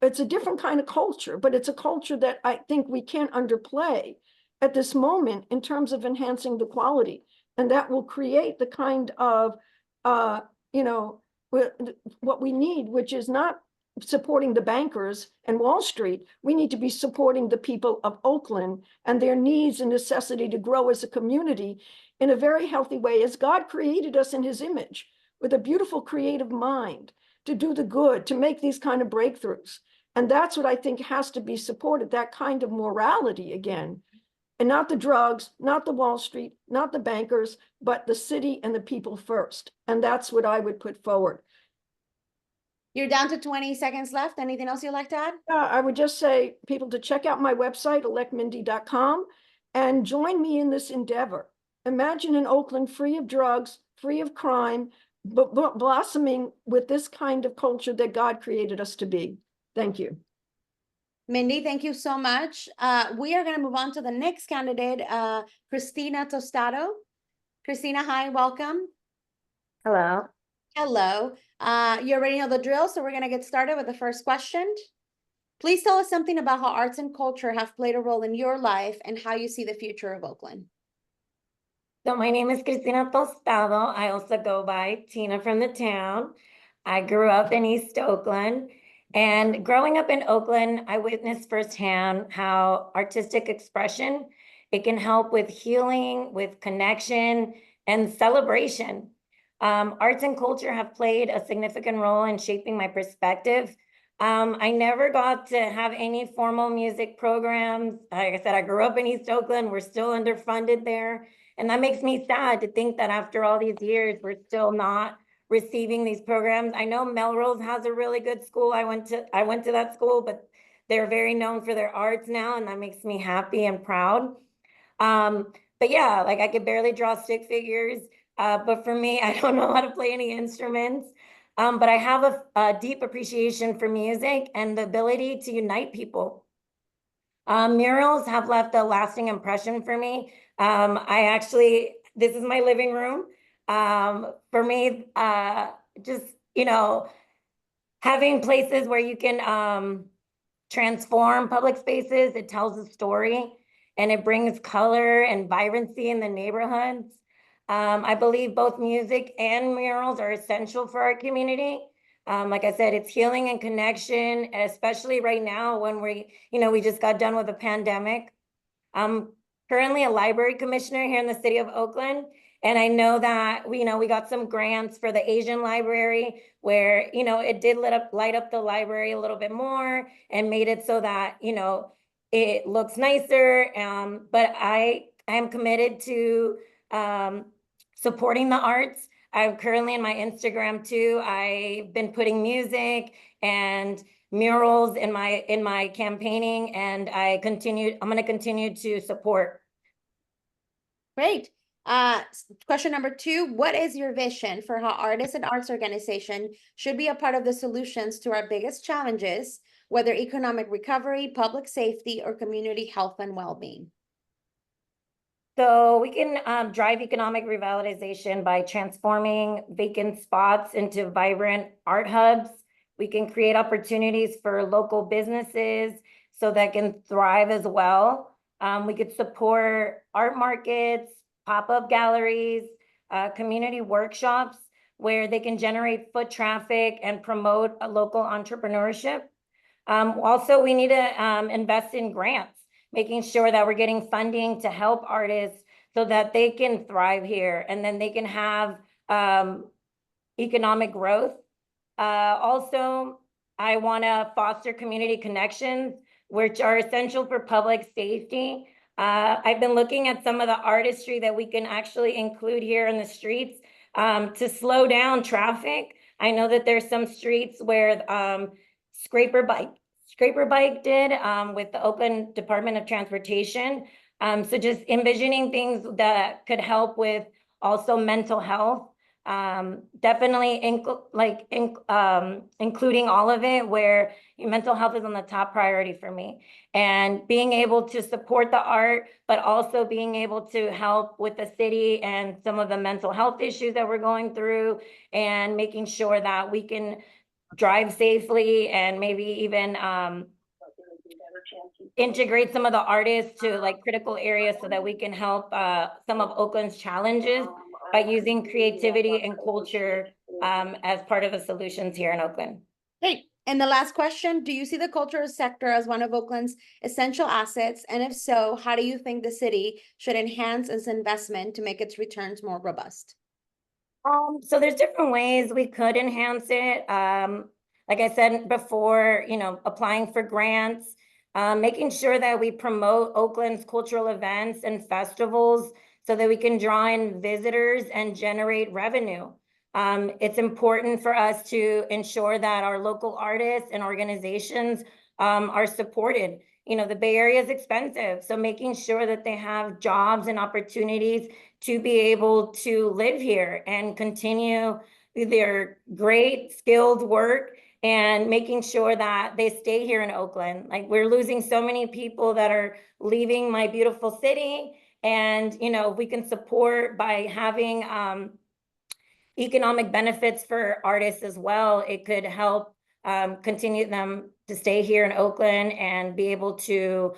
It's a different kind of culture, but it's a culture that I think we can't underplay at this moment in terms of enhancing the quality. And that will create the kind of, what we need, which is not supporting the bankers and Wall Street. We need to be supporting the people of Oakland and their needs and necessity to grow as a community in a very healthy way, as God created us in his image, with a beautiful creative mind to do the good, to make these kind of breakthroughs. And that's what I think has to be supported, that kind of morality again. And not the drugs, not the Wall Street, not the bankers, but the city and the people first. And that's what I would put forward. You're down to 20 seconds left. Anything else you'd like to add? I would just say people to check out my website, electmindy.com, and join me in this endeavor. Imagine an Oakland free of drugs, free of crime, but blossoming with this kind of culture that God created us to be. Thank you. Mindy, thank you so much. We are going to move on to the next candidate, Christina Tostado. Christina, hi, welcome. Hello. Hello. You already know the drill, so we're going to get started with the first question. Please tell us something about how arts and culture have played a role in your life and how you see the future of Oakland. So my name is Cristina Tostado. I also go by Tina from the town. I grew up in East Oakland. And growing up in Oakland, I witnessed firsthand how artistic expression, it can help with healing, with connection, and celebration. Arts and culture have played a significant role in shaping my perspective. I never got to have any formal music programs. Like I said, I grew up in East Oakland. We're still underfunded there. And that makes me sad to think that after all these years, we're still not receiving these programs. I know Melrose has a really good school. I went to that school, but they're very known for their arts now, and that makes me happy and proud. But yeah, like I could barely draw stick figures. But for me, I don't know how to play any instruments. But I have a deep appreciation for music and the ability to unite people. Murals have left a lasting impression for me. This is my living room. For me, just, having places where you can transform public spaces, it tells a story and it brings color and vibrancy in the neighborhoods. I believe both music and murals are essential for our community. Like I said, it's healing and connection, especially right now when we just got done with a pandemic. I'm currently a library commissioner here in the city of Oakland. And I know that we got some grants for the Asian library where, it did light up the library a little bit more and made it so that, it looks nicer. But I am committed to supporting the arts. I'm currently in my Instagram too. I've been putting music and murals in my campaigning, and I'm going to continue to support. Great. Question number 2, what is your vision for how artists and arts organization should be a part of the solutions to our biggest challenges, whether economic recovery, public safety, or community health and well-being? So we can drive economic revitalization by transforming vacant spots into vibrant art hubs. We can create opportunities for local businesses so that can thrive as well. We could support art markets, pop-up galleries, community workshops where they can generate foot traffic and promote a local entrepreneurship. Also, we need to invest in grants, making sure that we're getting funding to help artists so that they can thrive here and then they can have economic growth. Also, I want to foster community connections, which are essential for public safety. I've been looking at some of the artistry that we can actually include here in the streets to slow down traffic. I know that there's some streets where Scraper Bike did with the Oakland Department of Transportation. So just envisioning things that could help with also mental health. Definitely including all of it where mental health is on the top priority for me, and being able to support the art, but also being able to help with the city and some of the mental health issues that we're going through, and making sure that we can drive safely and maybe even integrate some of the artists to like critical areas so that we can help some of Oakland's challenges by using creativity and culture as part of the solutions here in Oakland. Great. And the last question, do you see the cultural sector as one of Oakland's essential assets? And if so, how do you think the city should enhance its investment to make its returns more robust? So there's different ways we could enhance it. Like I said before, applying for grants, making sure that we promote Oakland's cultural events and festivals so that we can draw in visitors and generate revenue. It's important for us to ensure that our local artists and organizations are supported. The Bay Area is expensive, so making sure that they have jobs and opportunities to be able to live here and continue their great skilled work, and making sure that they stay here in Oakland. Like, we're losing so many people that are leaving my beautiful city, and we can support by having economic benefits for artists as well. It could help continue them to stay here in Oakland and be able to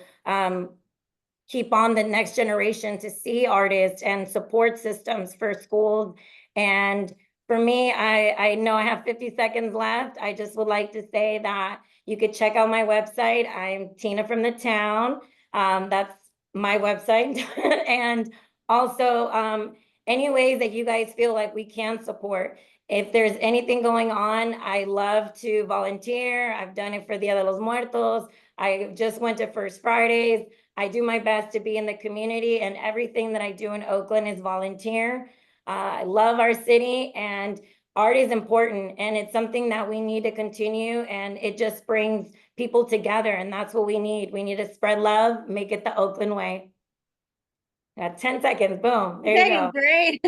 keep on the next generation to see artists, and support systems for schools. And for me, I know I have 50 seconds left. I just would like to say that you could check out my website. I'm Tina from the Town. That's my website. And also any ways that you guys feel like we can support. If there's anything going on, I love to volunteer. I've done it for Dia de los Muertos. I just went to First Fridays. I do my best to be in the community, and everything that I do in Oakland is volunteer. I love our city, and art is important, and it's something that we need to continue, and it just brings people together, and that's what we need. We need to spread love, make it the Oakland way. 10 seconds, boom, there you go. Great.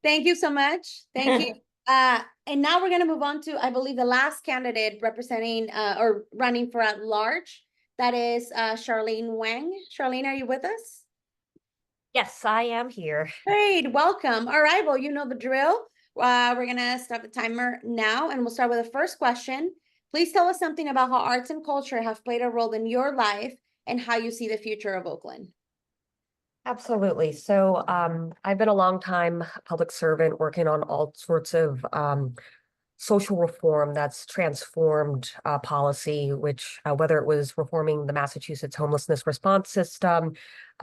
Thank you so much. Thank you. And now we're going to move on to, I believe, the last candidate representing or running for at large. That is Charlene Wang. Charlene, are you with us? Yes, I am here. Great, welcome. All right, well, you know the drill. We're going to start the timer now, and we'll start with the first question. Please tell us something about how arts and culture have played a role in your life and how you see the future of Oakland. Absolutely. So I've been a long time public servant working on all sorts of social reform that's transformed policy, which whether it was reforming the Massachusetts homelessness response system,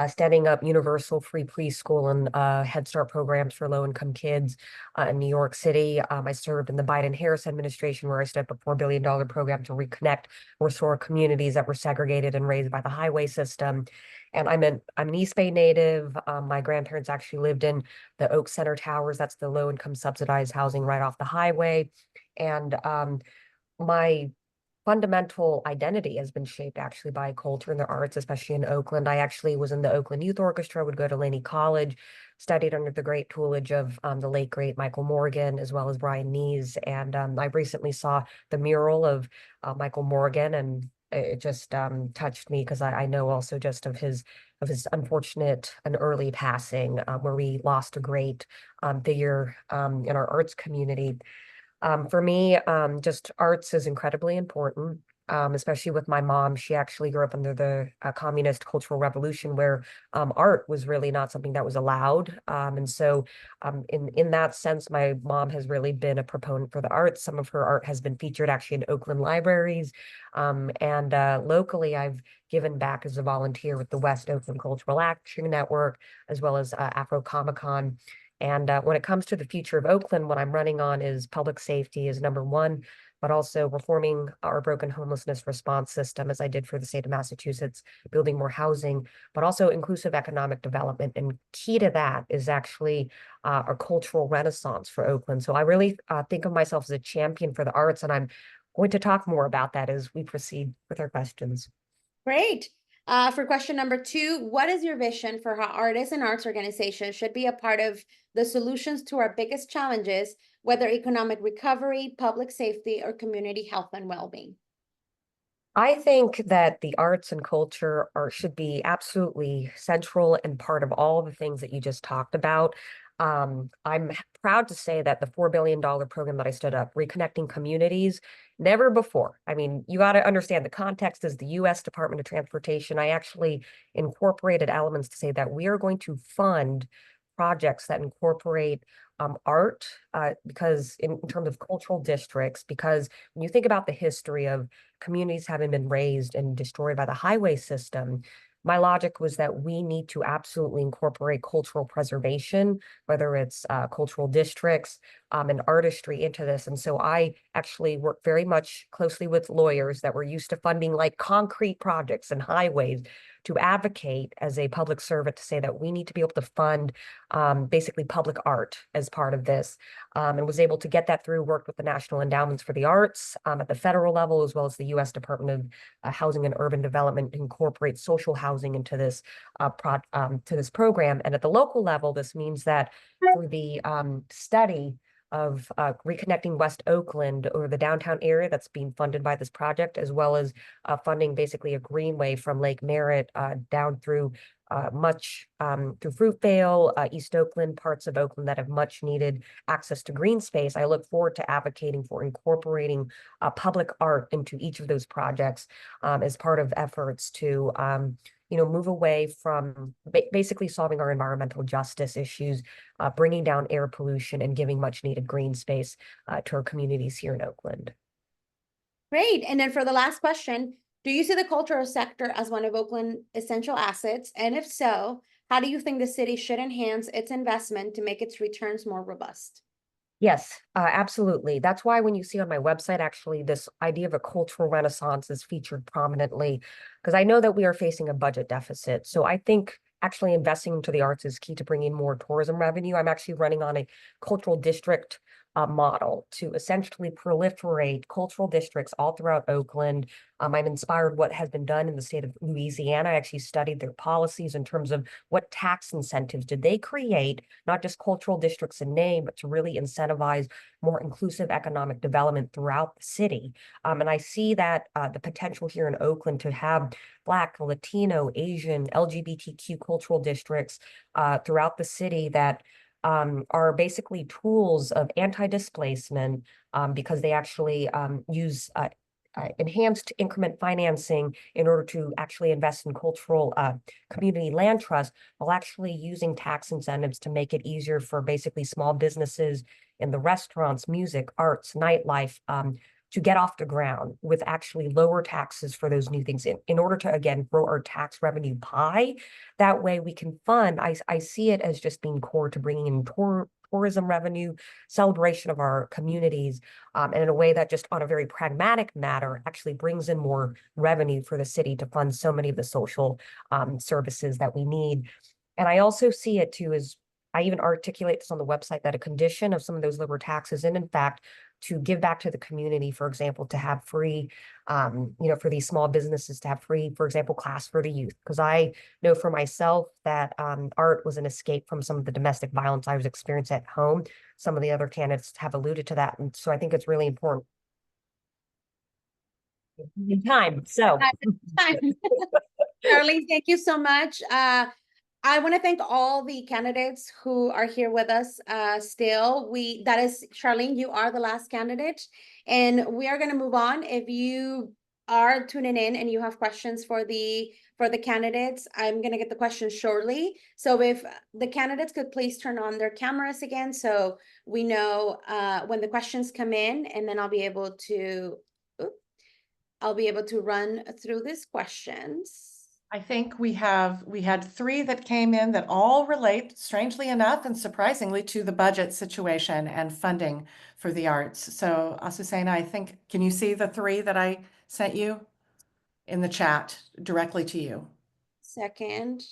standing up universal free preschool and Head Start programs for low-income kids in New York City. I served in the Biden-Harris administration, where I set up a $4 billion program to reconnect, restore communities that were segregated and raised by the highway system. And I'm an East Bay native. My grandparents actually lived in the Oak Center Towers. That's the low-income subsidized housing right off the highway. And my fundamental identity has been shaped actually by culture and the arts, especially in Oakland. I actually was in the Oakland Youth Orchestra, would go to Laney College, studied under the great tutelage of the late, great Michael Morgan, as well as Brian Nees. And I recently saw the mural of Michael Morgan, and it just touched me because I know also just of his unfortunate and early passing, where we lost a great figure in our arts community. For me, just arts is incredibly important, especially with my mom. She actually grew up under the communist cultural revolution where art was really not something that was allowed. And so in that sense, my mom has really been a proponent for the arts. Some of her art has been featured actually in Oakland libraries. And locally, I've given back as a volunteer with the West Oakland Cultural Action Network, as well as Afro Comic Con. And when it comes to the future of Oakland, what I'm running on is public safety is number one, but also reforming our broken homelessness response system, as I did for the state of Massachusetts, building more housing, but also inclusive economic development. And key to that is actually a cultural renaissance for Oakland. So I really think of myself as a champion for the arts, and I'm going to talk more about that as we proceed with our questions. Great. For question number 2, what is your vision for how artists and arts organizations should be a part of the solutions to our biggest challenges, whether economic recovery, public safety, or community health and well-being? I think that the arts and culture should be absolutely central and part of all the things that you just talked about. I'm proud to say that the $4 billion program that I stood up, Reconnecting Communities, never before. I mean, you got to understand the context is the U.S. Department of Transportation. I actually incorporated elements to say that we are going to fund projects that incorporate art, because in terms of cultural districts, because when you think about the history of communities having been razed and destroyed by the highway system, my logic was that we need to absolutely incorporate cultural preservation, whether it's cultural districts and artistry into this. And so I actually work very much closely with lawyers that were used to funding like concrete projects and highways to advocate as a public servant to say that we need to be able to fund basically public art as part of this, and was able to get that through, worked with the National Endowments for the Arts at the federal level, as well as the U.S. Department of Housing and Urban Development to incorporate social housing into this program. And at the local level, this means that through the study of reconnecting West Oakland or the downtown area that's being funded by this project, as well as funding basically a greenway from Lake Merritt down through through Fruitvale, East Oakland, parts of Oakland that have much needed access to green space. I look forward to advocating for incorporating public art into each of those projects as part of efforts to move away from basically solving our environmental justice issues, bringing down air pollution and giving much needed green space to our communities here in Oakland. Great. And then for the last question, do you see the cultural sector as one of Oakland's essential assets? And if so, how do you think the city should enhance its investment to make its returns more robust? Yes, absolutely. That's why when you see on my website, actually, this idea of a cultural renaissance is featured prominently, because I know that we are facing a budget deficit. So I think actually investing into the arts is key to bringing more tourism revenue. I'm actually running on a cultural district model to essentially proliferate cultural districts all throughout Oakland. I'm inspired what has been done in the state of Louisiana. I actually studied their policies in terms of what tax incentives did they create, not just cultural districts in name, but to really incentivize more inclusive economic development throughout the city. And I see that the potential here in Oakland to have Black, Latino, Asian, LGBTQ cultural districts throughout the city that are basically tools of anti-displacement because they actually use enhanced increment financing in order to actually invest in cultural community land trust, while actually using tax incentives to make it easier for basically small businesses in the restaurants, music, arts, nightlife to get off the ground with actually lower taxes for those new things in order to, again, grow our tax revenue pie. That way we can fund, I see it as just being core to bringing in tourism revenue, celebration of our communities, and in a way that just on a very pragmatic matter actually brings in more revenue for the city to fund so many of the social services that we need. And I also see it too as I even articulate this on the website that a condition of some of those lower taxes, and in fact, to give back to the community, for example, to have free, for these small businesses to have free, for example, class for the youth. Because I know for myself that art was an escape from some of the domestic violence I was experiencing at home. Some of the other candidates have alluded to that. And so I think it's really important. Time. So Charlene, thank you so much. I want to thank all the candidates who are here with us still. That is Charlene, you are the last candidate, and we are going to move on. If you are tuning in and you have questions for the candidates, I'm going to get the questions shortly. So if the candidates could please turn on their cameras again, so we know when the questions come in, and then I'll be able to run through these questions. I think we had 3 that came in that all relate, strangely enough and surprisingly, to the budget situation and funding for the arts. So, Azucena, I think, can you see the 3 that I sent you in the chat directly to you? Second.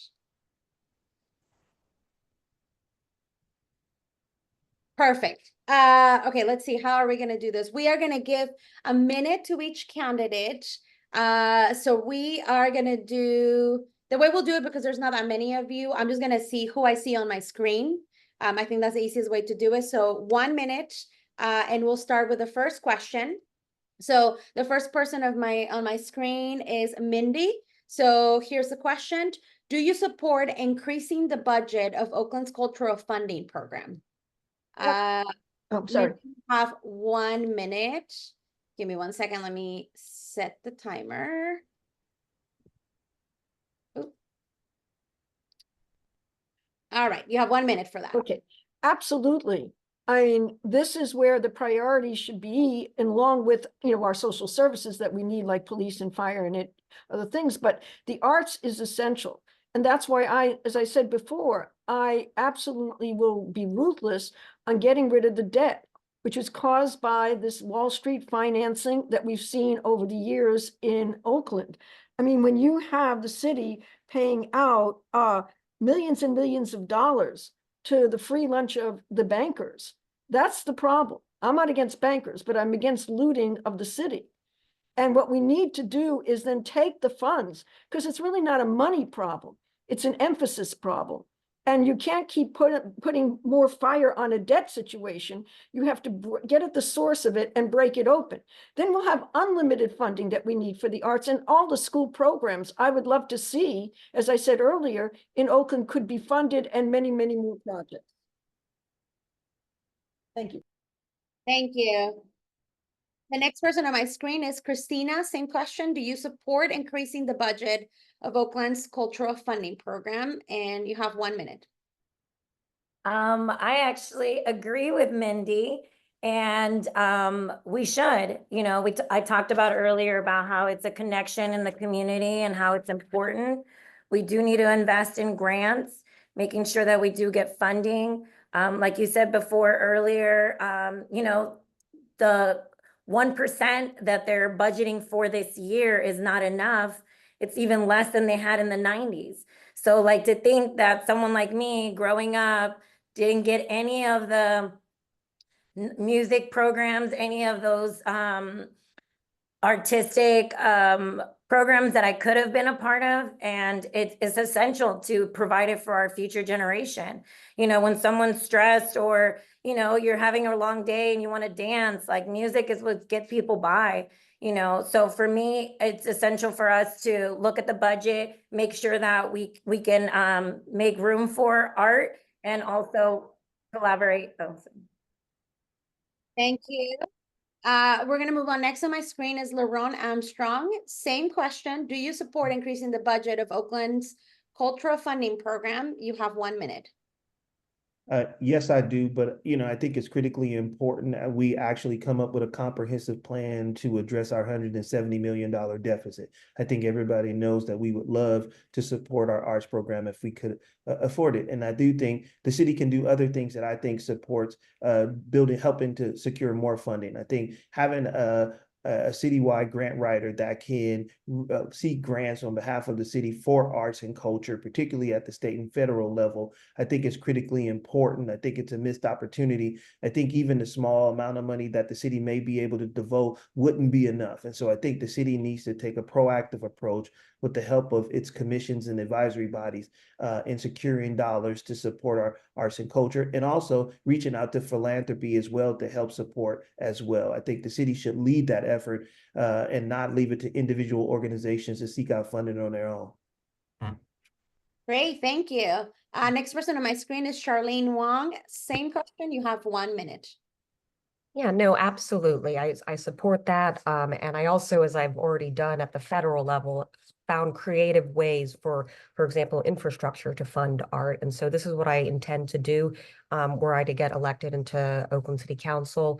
Perfect. Okay, let's see. How are we going to do this? We are going to give a minute to each candidate. So we are going to do the way we'll do it, because there's not that many of you. I'm just going to see who I see on my screen. I think that's the easiest way to do it. So 1 minute, and we'll start with the first question. So the first person on my screen is Mindy. So here's the question. Do you support increasing the budget of Oakland's cultural funding program? Oh, sorry. You have 1 minute. Give me 1 second. Let me set the timer. Ooh. All right, you have 1 minute for that. Okay, absolutely. I mean, this is where the priority should be, and along with, our social services that we need, like police and fire and other things, but the arts is essential. And that's why as I said before, I absolutely will be ruthless on getting rid of the debt, which is caused by this Wall Street financing that we've seen over the years in Oakland. I mean, when you have the city paying out millions and millions of dollars to the free lunch of the bankers, that's the problem. I'm not against bankers, but I'm against looting of the city. And what we need to do is then take the funds, because it's really not a money problem. It's an emphasis problem. And you can't keep putting more fire on a debt situation. You have to get at the source of it and break it open. Then we'll have unlimited funding that we need for the arts, and all the school programs I would love to see, as I said earlier, in Oakland could be funded, and many, many more projects. Thank you. Thank you. The next person on my screen is Christina. Same question. Do you support increasing the budget of Oakland's cultural funding program? And you have 1 minute. I actually agree with Mindy, and we should. I talked about earlier about how it's a connection in the community and how it's important. We do need to invest in grants, making sure that we do get funding. Like you said before earlier, the 1% that they're budgeting for this year is not enough. It's even less than they had in the 90s. So like, to think that someone like me growing up didn't get any of the music programs, any of those artistic programs that I could have been a part of, and it's essential to provide it for our future generation. When someone's stressed, or you're having a long day and you want to dance, like, music is what gets people by. So for me, it's essential for us to look at the budget, make sure that we can make room for art, and also collaborate. Thank you. We're going to move on. Next on my screen is LaRon Armstrong. Same question. Do you support increasing the budget of Oakland's cultural funding program? You have 1 minute. Yes, I do. But, I think it's critically important that we actually come up with a comprehensive plan to address our $170 million deficit. I think everybody knows that we would love to support our arts program if we could afford it. And I do think the city can do other things that I think supports helping to secure more funding. I think having a a citywide grant writer that can seek grants on behalf of the city for arts and culture, particularly at the state and federal level, I think is critically important. I think it's a missed opportunity. I think even the small amount of money that the city may be able to devote wouldn't be enough. And so I think the city needs to take a proactive approach with the help of its commissions and advisory bodies in securing dollars to support our arts and culture, and also reaching out to philanthropy as well to help support as well. I think the city should lead that effort and not leave it to individual organizations to seek out funding on their own. Great, thank you. Next person on my screen is Charlene Wong. Same question, you have 1 minute. Yeah, no, absolutely. I support that. And I also, as I've already done at the federal level, found creative ways for example, infrastructure to fund art. And so this is what I intend to do were I to get elected into Oakland City Council.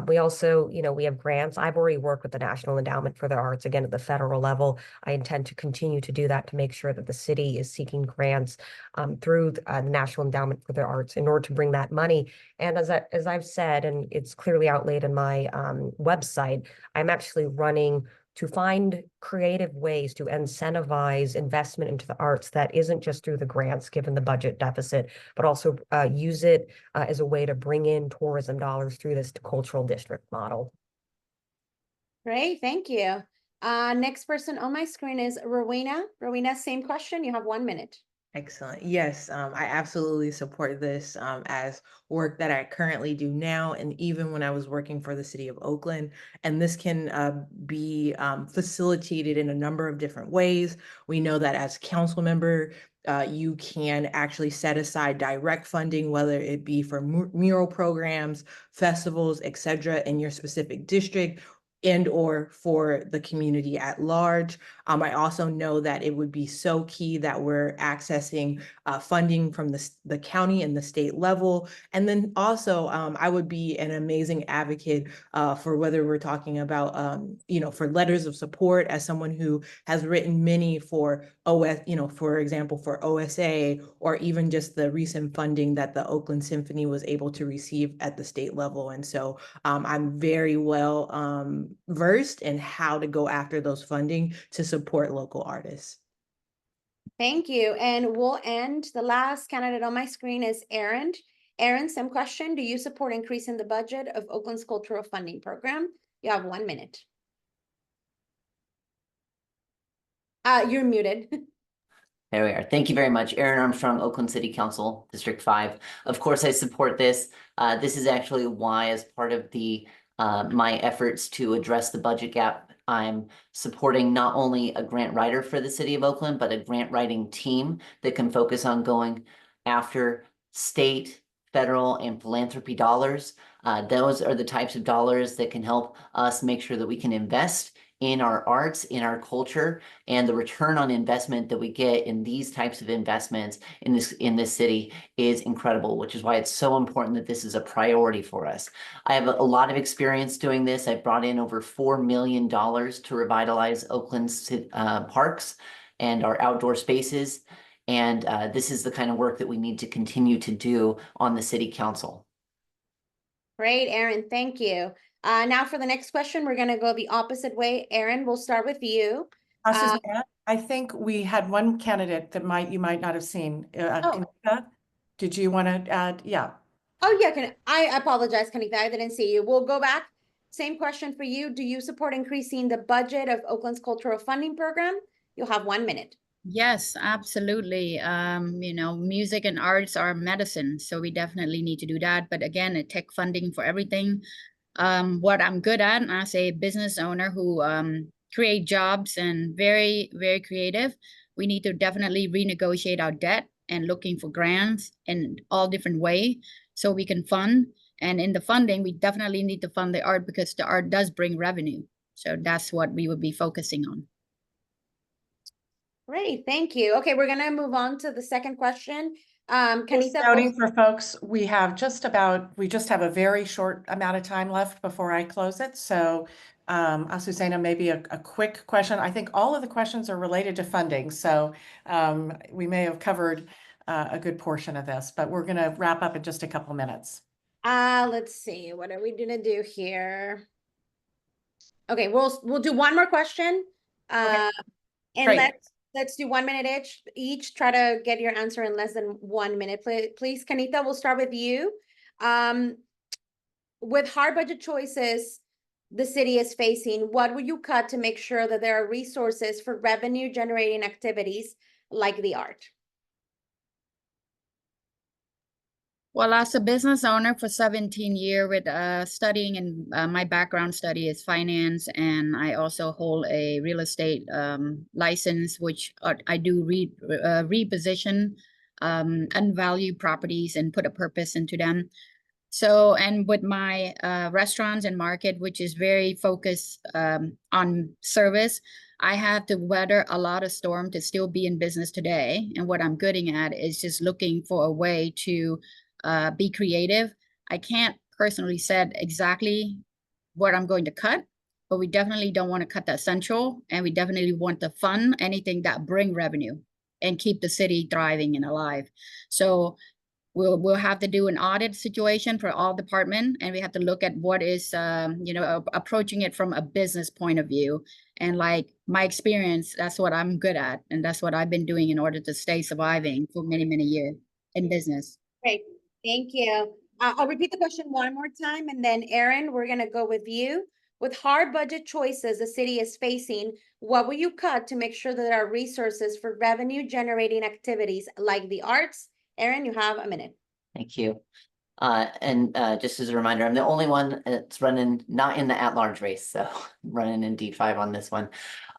We also, we have grants. I've already worked with the National Endowment for the Arts, again, at the federal level. I intend to continue to do that to make sure that the city is seeking grants through the National Endowment for the Arts in order to bring that money. And as I've said, and it's clearly outlaid in my website, I'm actually running to find creative ways to incentivize investment into the arts that isn't just through the grants, given the budget deficit, but also use it as a way to bring in tourism dollars through this cultural district model. Great, thank you. Next person on my screen is Rowena. Rowena, same question, you have 1 minute. Excellent. Yes, I absolutely support this as work that I currently do now, and even when I was working for the city of Oakland. And this can be facilitated in a number of different ways. We know that as council member, you can actually set aside direct funding, whether it be for mural programs, festivals, etc., in your specific district, and or for the community at large. I also know that it would be so key that we're accessing funding from the county and the state level. And then also, I would be an amazing advocate for whether we're talking about, for letters of support, as someone who has written many for for example, for OSA, or even just the recent funding that the Oakland Symphony was able to receive at the state level. And so I'm very well versed in how to go after those funding to support local artists. Thank you. And we'll end. The last candidate on my screen is Aaron. Aaron, same question. Do you support increasing the budget of Oakland's cultural funding program? You have 1 minute. You're muted. There we are. Thank you very much. Aaron Armstrong, Oakland City Council, District 5. Of course, I support this. This is actually why, as part of my efforts to address the budget gap, I'm supporting not only a grant writer for the city of Oakland, but a grant writing team that can focus on going after state, federal, and philanthropy dollars. Those are the types of dollars that can help us make sure that we can invest in our arts, in our culture, and the return on investment that we get in these types of investments in this city is incredible, which is why it's so important that this is a priority for us. I have a lot of experience doing this. I've brought in over $4 million to revitalize Oakland's parks and our outdoor spaces. And this is the kind of work that we need to continue to do on the city council. Great, Aaron, thank you. Now for the next question, we're going to go the opposite way. Aaron, we'll start with you. Susanna, I think we had one candidate that you might not have seen. Kanika, did you want to add? Yeah. Oh, yeah. I apologize, Kanika. I didn't see you. We'll go back. Same question for you. Do you support increasing the budget of Oakland's cultural funding program? You'll have 1 minute. Yes, absolutely. Music and arts are medicine, so we definitely need to do that. But again, it takes funding for everything. What I'm good at as a business owner who create jobs and very, very creative, we need to definitely renegotiate our debt and looking for grants in all different ways so we can fund. And in the funding, we definitely need to fund the art because the art does bring revenue. So that's what we would be focusing on. Great, thank you. Okay, we're gonna move on to the second question. Kanika, Noting for folks, we just have a very short amount of time left before I close it. So Susanna, maybe a quick question. I think all of the questions are related to funding. So we may have covered a good portion of this, but we're gonna wrap up in just a couple minutes. Let's see, what are we gonna do here? Okay, we'll do one more question. And great. let's do 1 minute each. Try to get your answer in less than 1 minute. Please, Kanita, we'll start with you. With hard budget choices the city is facing, what would you cut to make sure that there are resources for revenue generating activities like the art? Well, as a business owner for 17 years with studying, and my background study is finance, and I also hold a real estate license, which I do reposition unvalued properties and put a purpose into them. So, and with my restaurants and market, which is very focused on service, I have to weather a lot of storm to still be in business today. And what I'm good at is just looking for a way to be creative. I can't personally set exactly what I'm going to cut, but we definitely don't want to cut the essential, and we definitely want to fund anything that bring revenue and keep the city thriving and alive. So we'll have to do an audit situation for all department, and we have to look at what is approaching it from a business point of view. And like my experience, that's what I'm good at, and that's what I've been doing in order to stay surviving for many years in business. Great, thank you. I'll repeat the question one more time, and then Erin, we're gonna go with you. With hard budget choices the city is facing, what will you cut to make sure that there are resources for revenue generating activities like the arts? Erin, you have a minute. Thank you. And just as a reminder, I'm the only one that's running not in the at-large race, so I'm running in D5 on this one.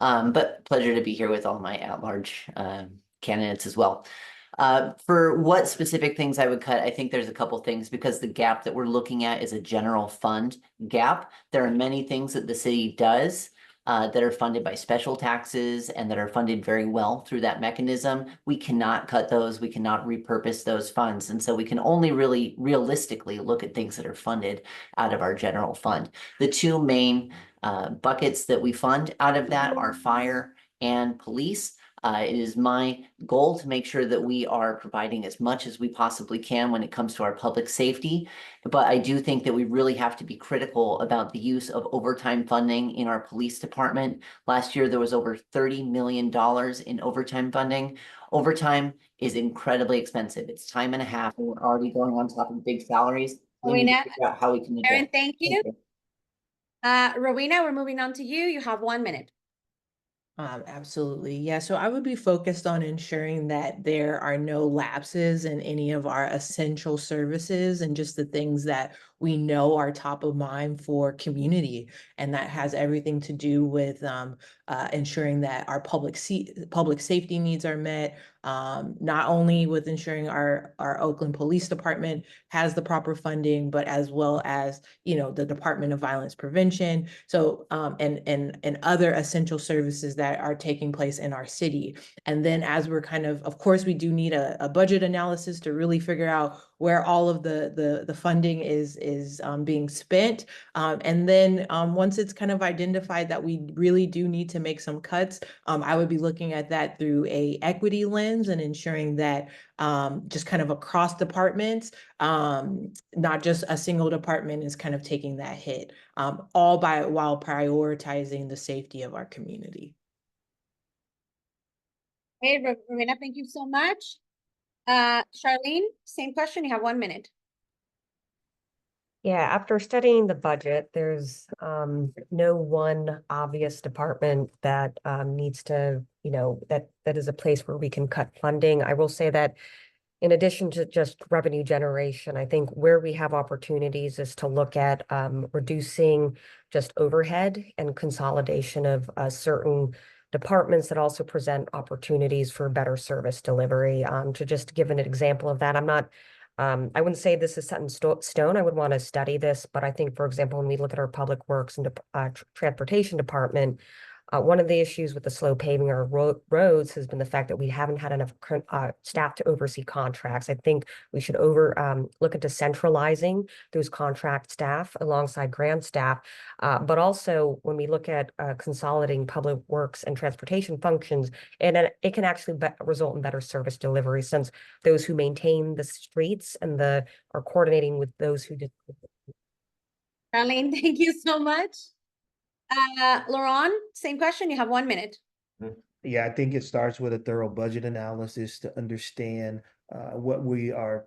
But pleasure to be here with all my at-large candidates as well. For what specific things I would cut, I think there's a couple things, because the gap that we're looking at is a general fund gap. There are many things that the city does that are funded by special taxes and that are funded very well through that mechanism. We cannot cut those. We cannot repurpose those funds. And so we can only really realistically look at things that are funded out of our general fund. The two main buckets that we fund out of that are fire and police. It is my goal to make sure that we are providing as much as we possibly can when it comes to our public safety. But I do think that we really have to be critical about the use of overtime funding in our police department. Last year, there was over $30 million in overtime funding. Overtime is incredibly expensive. It's time and a half, and we're already going on top of big salaries. We need to figure out how we can adjust. Erin, thank you. Rowena, we're moving on to you. You have 1 minute. Absolutely. Yeah. So I would be focused on ensuring that there are no lapses in any of our essential services and just the things that we know are top of mind for community. And that has everything to do with ensuring that our public safety needs are met, not only with ensuring our Oakland Police Department has the proper funding, but as well as, the Department of Violence Prevention. So, and other essential services that are taking place in our city. And then as we're of course, we do need a budget analysis to really figure out where all of the funding is being spent. And then once it's identified that we really do need to make some cuts, I would be looking at that through a equity lens and ensuring that just across departments, not just a single department is taking that hit, while prioritizing the safety of our community. Hey, Rowena, thank you so much. Charlene, same question. You have 1 minute. Yeah, after studying the budget, there's no one obvious department that needs to, that is a place where we can cut funding. I will say that in addition to just revenue generation, I think where we have opportunities is to look at reducing just overhead and consolidation of certain departments that also present opportunities for better service delivery. To just give an example of that, I wouldn't say this is set in stone. I would want to study this, but I think, for example, when we look at our public works and transportation department, one of the issues with the slow paving our roads has been the fact that we haven't had enough staff to oversee contracts. I think we should look into centralizing those contract staff alongside grant staff. But also when we look at consolidating public works and transportation functions, and it can actually result in better service delivery, since those who maintain the streets and are coordinating with those who. Charlene, thank you so much. Laurent, same question. You have 1 minute. Yeah, I think it starts with a thorough budget analysis to understand what we are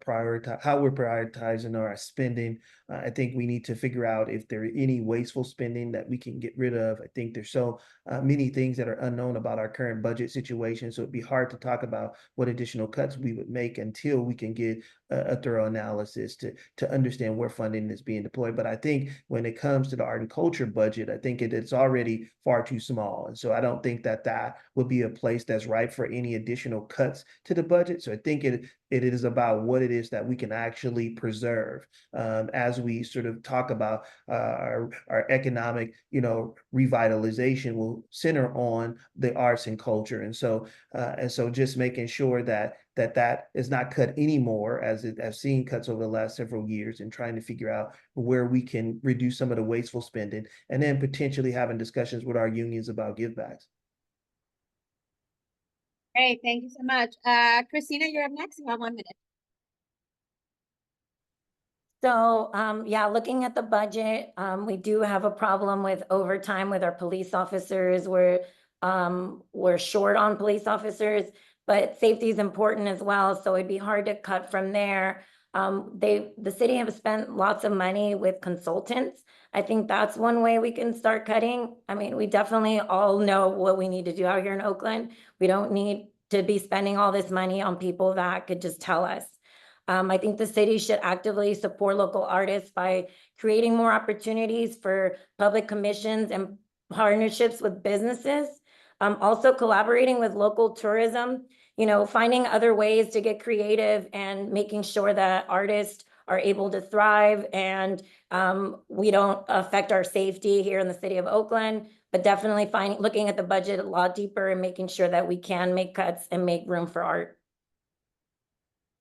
how we're prioritizing our spending. I think we need to figure out if there are any wasteful spending that we can get rid of. I think there's so many things that are unknown about our current budget situation, so it'd be hard to talk about what additional cuts we would make until we can get a thorough analysis to understand where funding is being deployed. But I think when it comes to the art and culture budget, I think it's already far too small, and so I don't think that would be a place that's ripe for any additional cuts to the budget. So I think it is about what it is that we can actually preserve as we sort of talk about our economic, revitalization will center on the arts and culture. And so just making sure that is not cut anymore, as I've seen cuts over the last several years, and trying to figure out where we can reduce some of the wasteful spending, and then potentially having discussions with our unions about givebacks. Great, thank you so much. Christina, you're up next. You have 1 minute. So, yeah, looking at the budget, we do have a problem with overtime with our police officers. We're short on police officers, but safety is important as well. So it'd be hard to cut from there. The city have spent lots of money with consultants. I think that's one way we can start cutting. I mean, we definitely all know what we need to do out here in Oakland. We don't need to be spending all this money on people that could just tell us. I think the city should actively support local artists by creating more opportunities for public commissions and partnerships with businesses. Also collaborating with local tourism, finding other ways to get creative and making sure that artists are able to thrive and we don't affect our safety here in the city of Oakland, but definitely looking at the budget a lot deeper and making sure that we can make cuts and make room for art.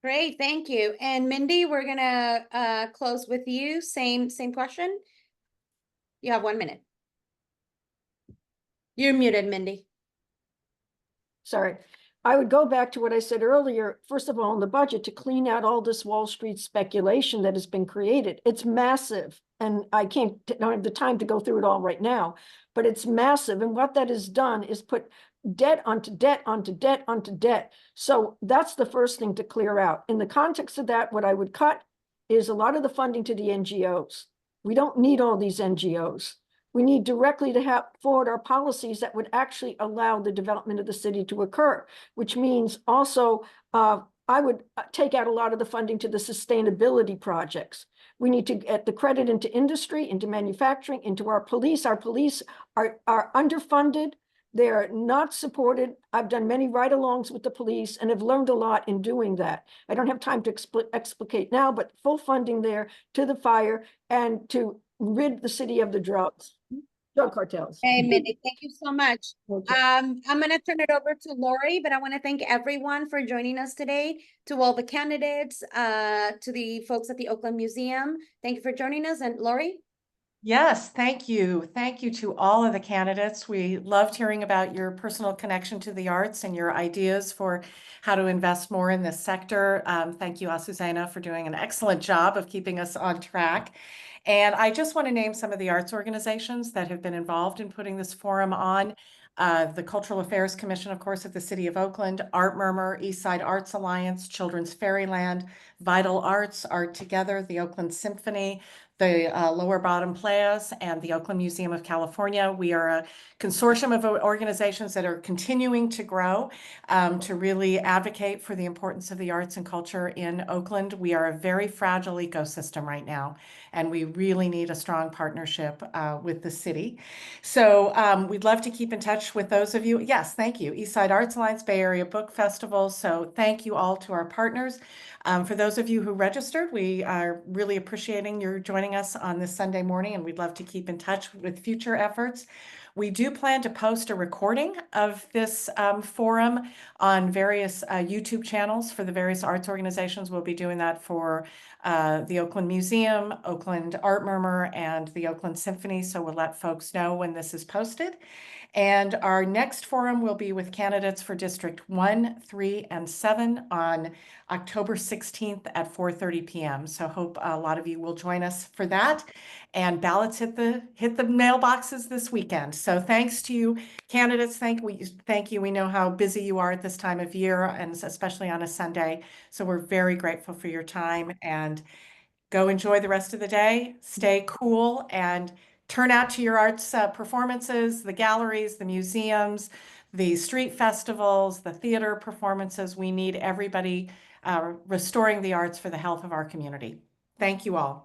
Great, thank you. And Mindy, we're gonna close with you. Same question. You have 1 minute. You're muted, Mindy. Sorry. I would go back to what I said earlier, first of all, in the budget to clean out all this Wall Street speculation that has been created. It's massive. And I don't have the time to go through it all right now, but it's massive. And what that has done is put debt onto debt onto debt onto debt. So that's the first thing to clear out. In the context of that, what I would cut is a lot of the funding to the NGOs. We don't need all these NGOs. We need directly to forward our policies that would actually allow the development of the city to occur, which means also I would take out a lot of the funding to the sustainability projects. We need to get the credit into industry, into manufacturing, into our police. Our police are underfunded. They're not supported. I've done many ride-alongs with the police and have learned a lot in doing that. I don't have time to explicate now, but full funding there to the fire and to rid the city of the drug cartels. Hey, Mindy, thank you so much. Okay. I'm gonna turn it over to Lori, but I want to thank everyone for joining us today. To all the candidates, to the folks at the Oakland Museum, thank you for joining us. And Lori? Yes, thank you. Thank you to all of the candidates. We loved hearing about your personal connection to the arts and your ideas for how to invest more in this sector. Thank you, Azucena, for doing an excellent job of keeping us on track. And I just want to name some of the arts organizations that have been involved in putting this forum on. The Cultural Affairs Commission, of course, of the City of Oakland, Art Murmur, Eastside Arts Alliance, Children's Fairyland, Vital Arts, Art Together, the Oakland Symphony, the Lower Bottom Playas, and the Oakland Museum of California. We are a consortium of organizations that are continuing to grow to really advocate for the importance of the arts and culture in Oakland. We are a very fragile ecosystem right now, and we really need a strong partnership with the city. So we'd love to keep in touch with those of you. Yes, thank you. Eastside Arts Alliance, Bay Area Book Festival. So thank you all to our partners. For those of you who registered, we are really appreciating your joining us on this Sunday morning, and we'd love to keep in touch with future efforts. We do plan to post a recording of this forum on various YouTube channels for the various arts organizations. We'll be doing that for the Oakland Museum, Oakland Art Murmur, and the Oakland Symphony. So we'll let folks know when this is posted. And our next forum will be with candidates for District 1, 3, and 7 on October 16th at 4:30 p.m. So hope a lot of you will join us for that. And ballots hit the mailboxes this weekend. So thanks to you, candidates. Thank you. We know how busy you are at this time of year, and especially on a Sunday. So we're very grateful for your time, and go enjoy the rest of the day. Stay cool and turn out to your arts performances, the galleries, the museums, the street festivals, the theater performances. We need everybody restoring the arts for the health of our community. Thank you all.